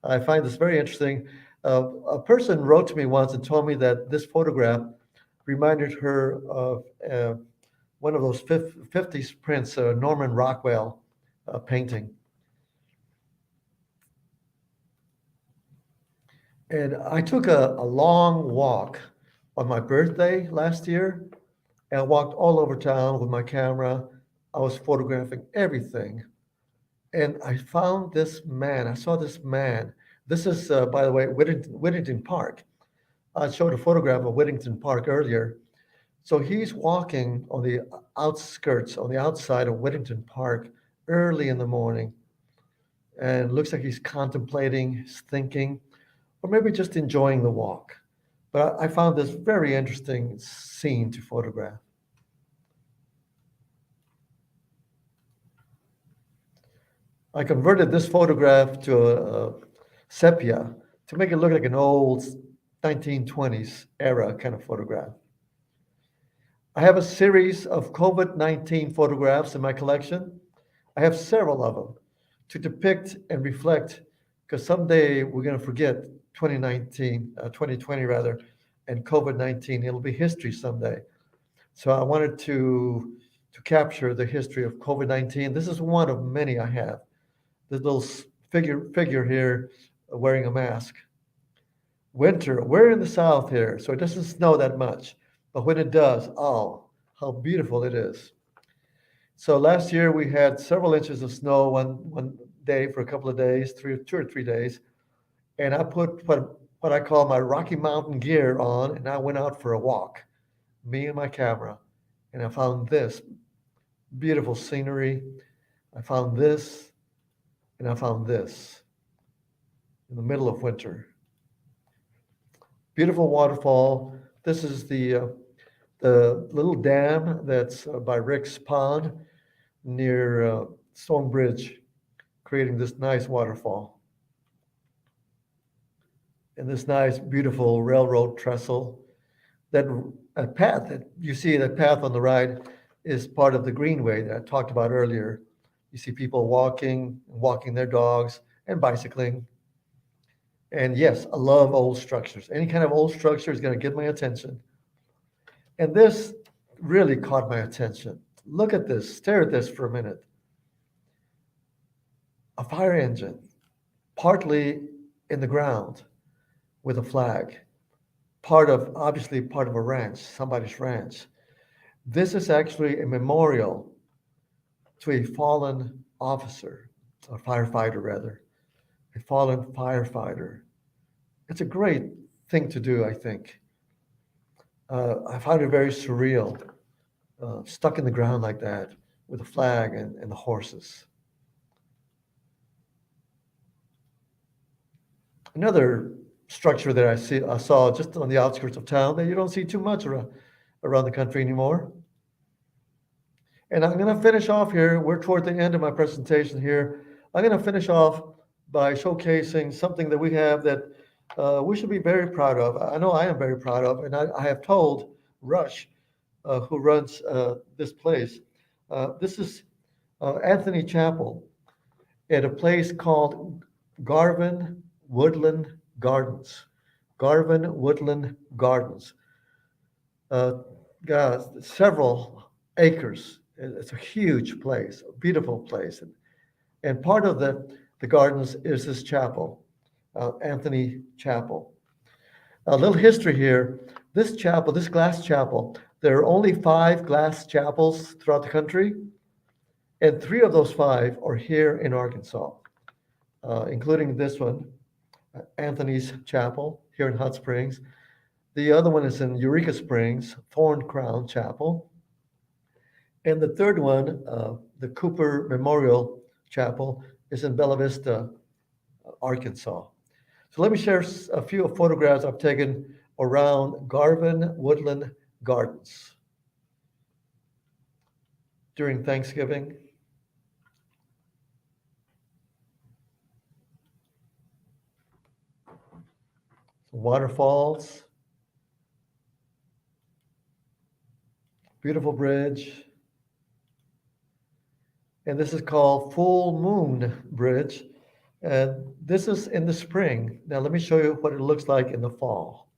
I find this very interesting. A person wrote to me once and told me that this photograph reminded her of one of those 50s prints, Norman Rockwell painting. And I took a long walk on my birthday last year, and I walked all over town with my camera. I was photographing everything. And I found this man. I saw this man. This is, by the way, Whittington Park. I showed a photograph of Whittington Park earlier. So he's walking on the outskirts, on the outside of Whittington Park early in the morning. And it looks like he's contemplating, he's thinking, or maybe just enjoying the walk. But I found this very interesting scene to photograph. I converted this photograph to a sepia to make it look like an old 1920s era kind of photograph. I have a series of COVID-19 photographs in my collection. I have several of them to depict and reflect, because someday we're going to forget 2020 rather, and COVID-19. It'll be history someday. So I wanted to capture the history of COVID-19. This is one of many I have. This little figure here wearing a mask. Winter, we're in the South here, so it doesn't snow that much. But when it does, oh, how beautiful it is. So last year we had several inches of snow one day for a couple of days, 2 or 3 days. And I put what I call my Rocky Mountain gear on, and I went out for a walk, me and my camera. And I found this beautiful scenery. I found this, and I found this in the middle of winter. Beautiful waterfall. This is the little dam that's by Rick's Pond near Stonebridge, creating this nice waterfall. And this nice, beautiful railroad trestle that path that you see, that path on the right is part of the greenway that I talked about earlier. You see people walking their dogs and bicycling. And yes, I love old structures. Any kind of old structure is going to get my attention. And this really caught my attention. Look at this, stare at this for a minute. A fire engine, partly in the ground with a flag, obviously part of a ranch, somebody's ranch. This is actually a memorial to a fallen officer, a firefighter rather, a fallen firefighter. It's a great thing to do, I think. I find it very surreal, stuck in the ground like that with a flag and the horses. Another structure that I saw just on the outskirts of town that you don't see too much around the country anymore. And I'm going to finish off here. We're toward the end of my presentation here. I'm going to finish off by showcasing something that we have that we should be very proud of. I know I am very proud of, and I have told Rush, who runs this place. This is Anthony Chapel at a place called Garvin Woodland Gardens. Garvin Woodland Gardens. Uh, Several acres. It's a huge place, a beautiful place. And part of the gardens is this chapel, Anthony Chapel. A little history here. This chapel, this glass chapel, there are only 5 glass chapels throughout the country, and 3 of those 5 are here in Arkansas, including this one, Anthony's Chapel here in Hot Springs. The other one is in Eureka Springs, Thorn Crown Chapel. And the third one, the Cooper Memorial Chapel, is in Bella Vista, Arkansas. So let me share a few photographs I've taken around Garvin Woodland Gardens during Thanksgiving. Some waterfalls, beautiful bridge. And this is called Full Moon Bridge. And this is in the spring. Now let me show you what it looks like in the fall.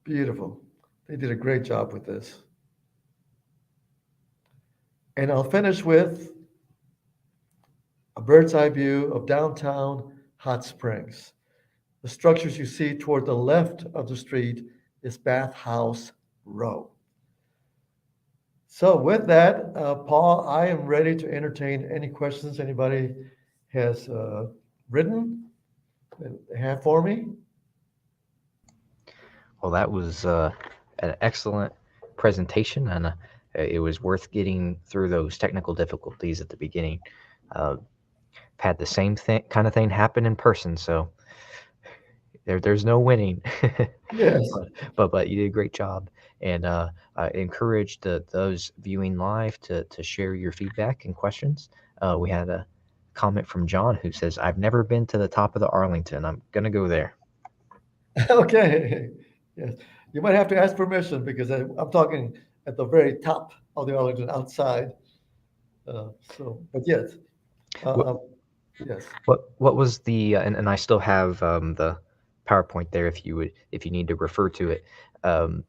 Beautiful. They did a great job with this. And I'll finish with a bird's eye view of downtown Hot Springs. The structures you see toward the left of the street is Bath House Row. So with that, Paul, I am ready to entertain any questions anybody has written and have for me. Well, that was an excellent presentation, and it was worth getting through those technical difficulties at the beginning. I've had the same kind of thing happen in person, so there's no winning. Yes. but you did a great job, and I encourage those viewing live to share your feedback and questions. We had a comment from John who says, "I've never been to the top of the Arlington. I'm gonna go there." Okay. Yes. You might have to ask permission because I'm talking at the very top of the Arlington outside. But yes, What uh, yes. what was the and I still have the PowerPoint there if you need to refer to it. Um,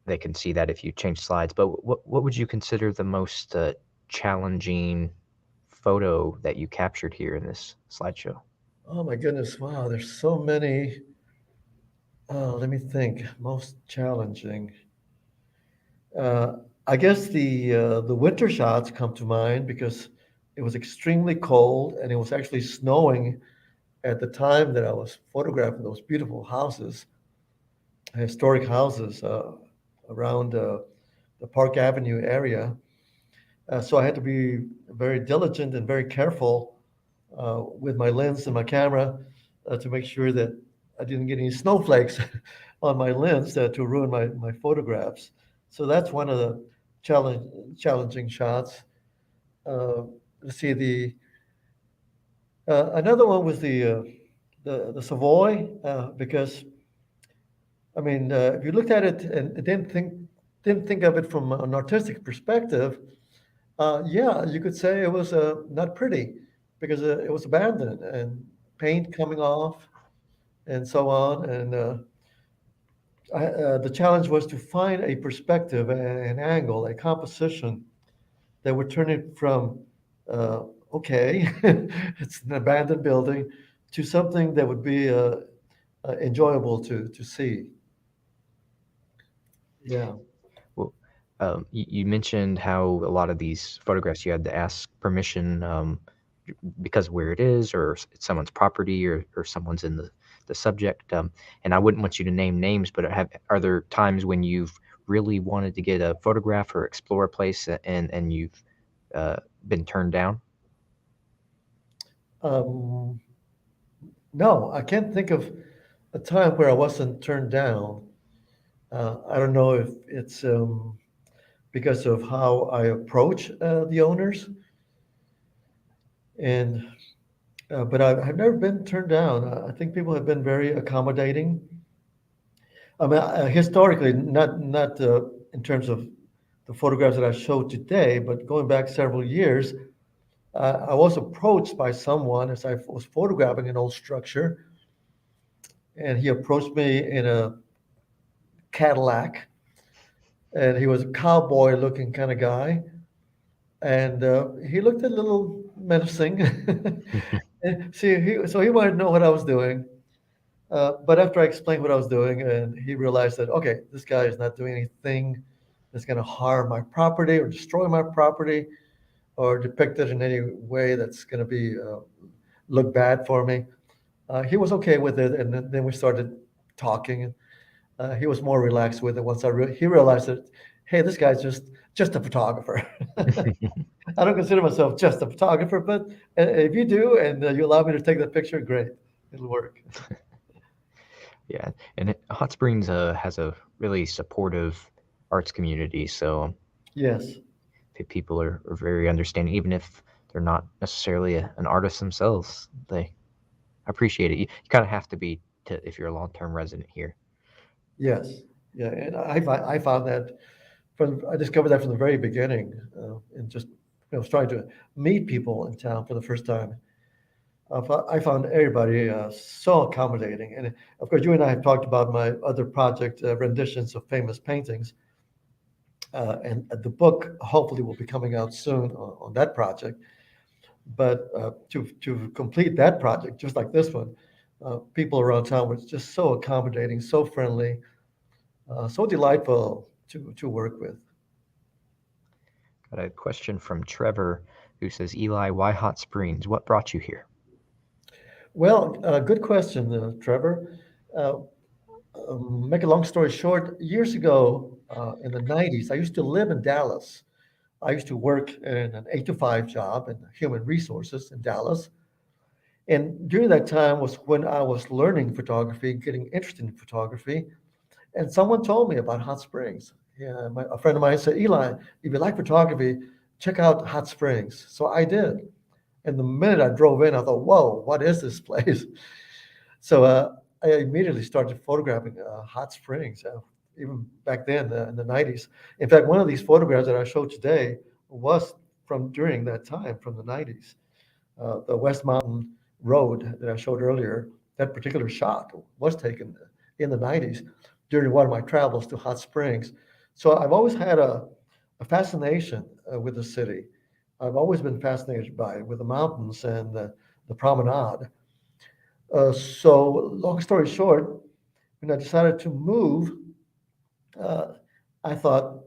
they can see that if you change slides. But what would you consider the most challenging photo that you captured here in this slideshow? Oh my goodness! Wow, there's so many. Let me think. Most challenging. Uh, I guess the winter shots come to mind because it was extremely cold and it was actually snowing at the time that I was photographing those beautiful houses, historic houses around the Park Avenue area. So I had to be very diligent and very careful with my lens and my camera to make sure that I didn't get any snowflakes on my lens to ruin my photographs. So that's one of the challenging shots. Uh, let's see, another one was the Savoy because I mean, if you looked at it and didn't think of it from an artistic perspective, yeah, you could say it was not pretty because it was abandoned and paint coming off and so on. And the challenge was to find a perspective, an angle, a composition that would turn it from okay, it's an abandoned building, to something that would be enjoyable to see. Yeah. Well, you mentioned how a lot of these photographs you had to ask permission because of where it is, or it's someone's property, or someone's in the subject. And I wouldn't want you to name names, but are there times when you've really wanted to get a photograph or explore a place and you've uh, been turned down? Um, no, I can't think of a time where I wasn't turned down. I don't know if it's because of how I approach the owners, and but I've never been turned down. I think people have been very accommodating. I mean, historically, not in terms of the photographs that I showed today, but going back several years, I was approached by someone as I was photographing an old structure, and he approached me in a Cadillac, and he was a cowboy-looking kind of guy, and he looked a little menacing. And see, so he wanted to know what I was doing. But after I explained what I was doing, and he realized that, okay, this guy is not doing anything that's going to harm my property or destroy my property or depict it in any way that's going to be look bad for me. He was okay with it, and then we started talking. He was more relaxed with it once he realized that, hey, this guy's just a photographer. I don't consider myself just a photographer, but if you do and you allow me to take that picture, great, it'll work. Yeah, and Hot Springs has a really supportive arts community, so Yes, people are very understanding, even if they're not necessarily an artist themselves. They appreciate it. You kind of have to be if you're a long-term resident here. yes, yeah, and I found that I discovered that from the very beginning, and just was trying to meet people in town for the first time. I found everybody so accommodating, and of course, you and I have talked about my other project, renditions of famous paintings, and the book hopefully will be coming out soon on that project. But to complete that project, just like this one, people around town were just so accommodating, so friendly, so delightful to work with. Got a question from Trevor who says, Eli, why Hot Springs? What brought you here? Well, good question, Trevor. Uh, Make a long story short, years ago in the 90s, I used to live in Dallas. I used to work in an 8 to 5 job in human resources in Dallas. And during that time was when I was learning photography, getting interested in photography. And someone told me about Hot Springs. Yeah, a friend of mine said, Eli, if you like photography, check out Hot Springs. So I did. And the minute I drove in, I thought, whoa, what is this place? So I immediately started photographing hot springs, even back then in the 90s. In fact, one of these photographs that I showed today was from during that time, from the 90s. The West Mountain Road that I showed earlier, that particular shot was taken in the 90s during one of my travels to Hot Springs. So I've always had a fascination with the city. I've always been fascinated by it, with the mountains and the promenade. So, long story short, when I decided to move, uh, I thought,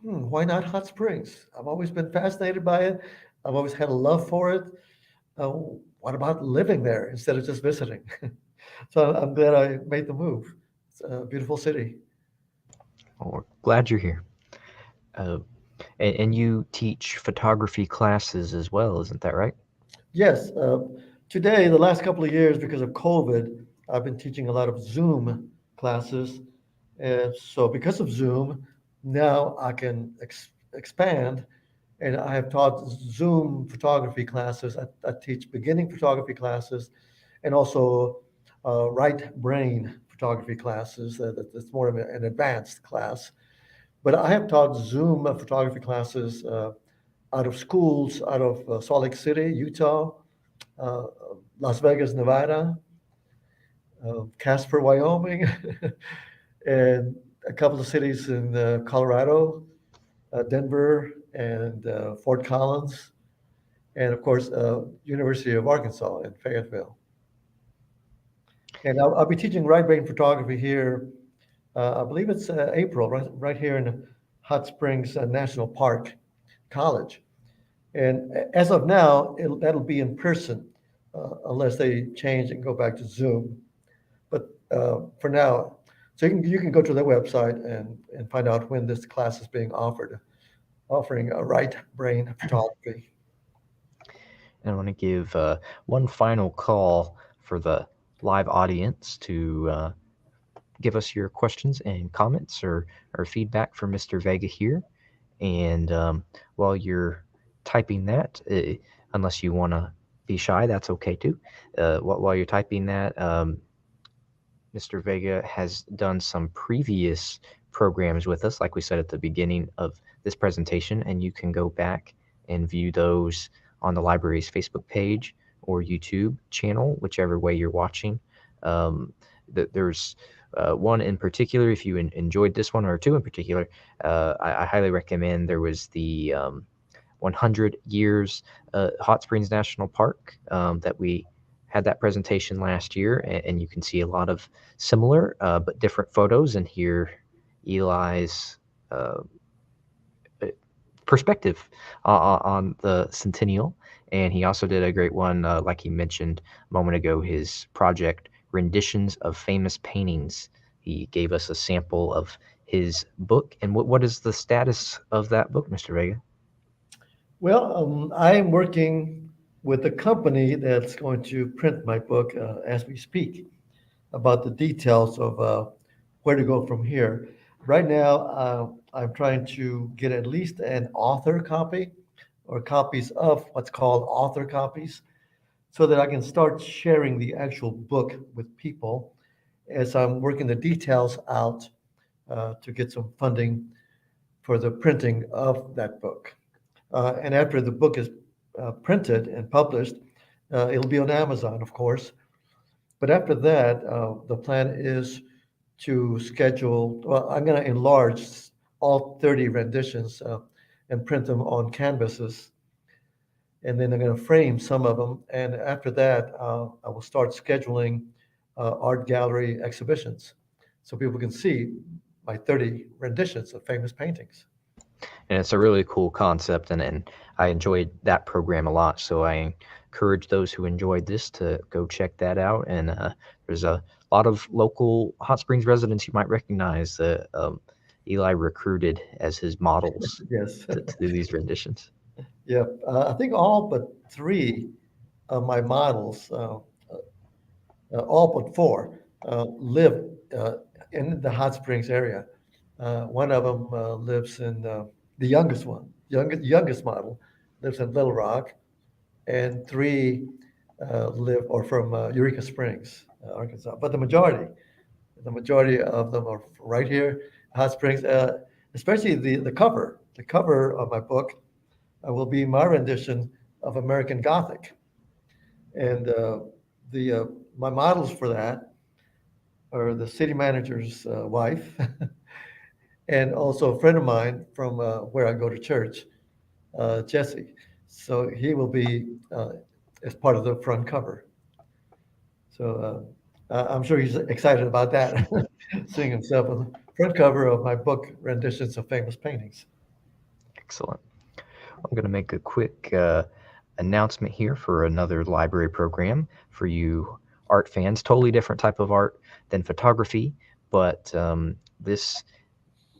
why not Hot Springs? I've always been fascinated by it. I've always had a love for it. Uh, what about living there instead of just visiting? So I'm glad I made the move. It's a beautiful city. Well, we're glad you're here. Uh, and you teach photography classes as well, isn't that right? Yes, today, the last couple of years, because of COVID, I've been teaching a lot of Zoom classes. And so, because of Zoom, now I can expand, and I have taught Zoom photography classes. I teach beginning photography classes and also right brain photography classes. It's more of an advanced class. But I have taught Zoom photography classes out of schools, out of Salt Lake City, Utah, uh, Las Vegas, Nevada, Casper, Wyoming, and a couple of cities in Colorado, Denver, and Fort Collins, and of course, University of Arkansas in Fayetteville. And I'll be teaching right brain photography here. I believe it's April, right here in Hot Springs National Park College. And as of now, that'll be in person, unless they change and go back to Zoom. But for now, so you can go to their website and find out when this class is being offered, offering a right brain photography. And I want to give one final call for the live audience to give us your questions and comments or feedback for Mr. Vega here. And while you're typing that, unless you want to be shy, that's okay too. While you're typing that, Mr. Vega has done some previous programs with us, like we said at the beginning of this presentation, and you can go back and view those on the library's Facebook page or YouTube channel, whichever way you're watching. There's one in particular, if you enjoyed this one, or two in particular, I highly recommend. There was the 100 Years Hot Springs National Park that we had that presentation last year, and you can see a lot of similar but different photos, and here Eli's perspective on the centennial. And he also did a great one, like he mentioned a moment ago, his project renditions of famous paintings. He gave us a sample of his book. And what is the status of that book, Mr. Vega? Well, I am working with a company that's going to print my book as we speak about the details of where to go from here. Right now, I'm trying to get at least an author copy or copies of what's called author copies so that I can start sharing the actual book with people as I'm working the details out to get some funding for the printing of that book. And after the book is printed and published, it'll be on Amazon, of course. But after that, the plan is to schedule, well, I'm going to enlarge all 30 renditions and print them on canvases. And then I'm going to frame some of them. And after that, I will start scheduling art gallery exhibitions so people can see my 30 renditions of famous paintings. And it's a really cool concept, and I enjoyed that program a lot. So I encourage those who enjoyed this to go check that out. And there's a lot of local Hot Springs residents you might recognize that Eli recruited as his models Yes. to do these renditions. Yeah, I think all but three of my models, all but four, live in the Hot Springs area. One of them lives in the youngest one, youngest model lives in Little Rock, and three live or from Eureka Springs, Arkansas. But the majority of them are right here, Hot Springs. Especially the cover. The cover of my book will be my rendition of American Gothic, and the my models for that are the city manager's wife, and also a friend of mine from where I go to church, Jesse. So he will be as part of the front cover. So I'm sure he's excited about that, seeing himself on the front cover of my book, Renditions of Famous Paintings. Excellent. I'm going to make a quick announcement here for another library program for you art fans. Totally different type of art than photography, but this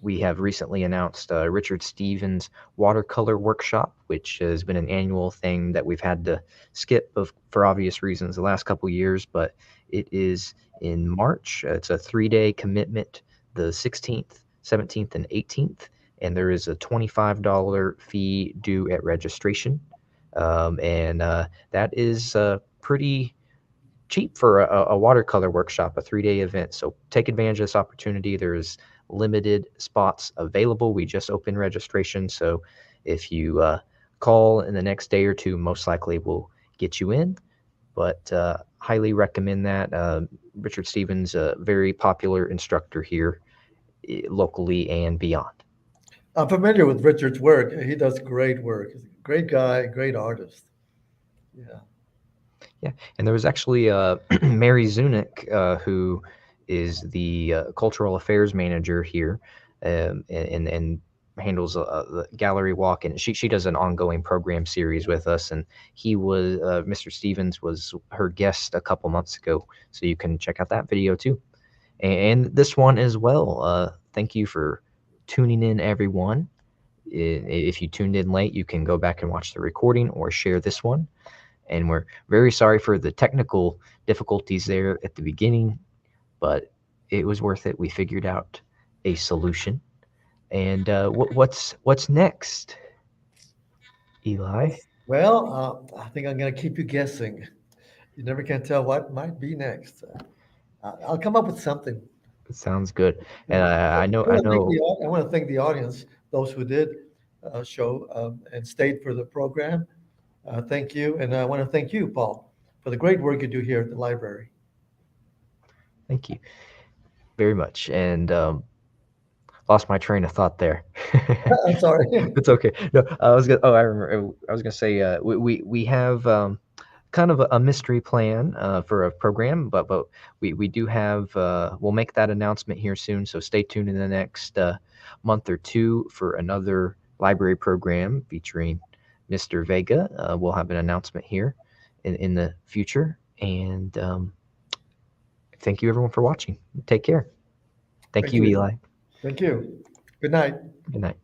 we have recently announced Richard Stevens' Watercolor Workshop, which has been an annual thing that we've had to skip for obvious reasons the last couple years, but it is in March. It's a 3-day commitment, the 16th, 17th, and 18th, and there is a $25 fee due at registration. And that is pretty cheap for a watercolor workshop, a 3-day event. So take advantage of this opportunity. There's limited spots available. We just opened registration. So if you call in the next day or two, most likely we'll get you in. But highly recommend that. Richard Stevens, a very popular instructor here locally and beyond. I'm familiar with Richard's work. He does great work. He's a great guy, great artist. Yeah. Yeah, and there was actually Mary Zunick, who is the cultural affairs manager here, and handles the gallery walk, and she does an ongoing program series with us. And he was Mr. Stevens was her guest a couple months ago, so you can check out that video too, and this one as well. Thank you for tuning in, everyone. If you tuned in late, you can go back and watch the recording or share this one. And we're very sorry for the technical difficulties there at the beginning, but it was worth it. We figured out a solution. And what's next, Eli? Well, I think I'm going to keep you guessing. You never can tell what might be next. I'll come up with something. It sounds good. And Yeah. I know, I know. I want to thank the audience, those who did show and stayed for the program. Thank you. And I want to thank you, Paul, for the great work you do here at the library. Thank you very much. And lost my train of thought there. I'm sorry. It's okay. No, I was gonna. Oh, I remember. I was gonna say we have kind of a mystery plan for a program, but we do have. We'll make that announcement here soon. So stay tuned in the next month or two for another library program featuring Mr. Vega. We'll have an announcement here in the future. And thank you everyone for watching. Take care. Thank Thank you, you. Eli. Thank you. Good night. Good night.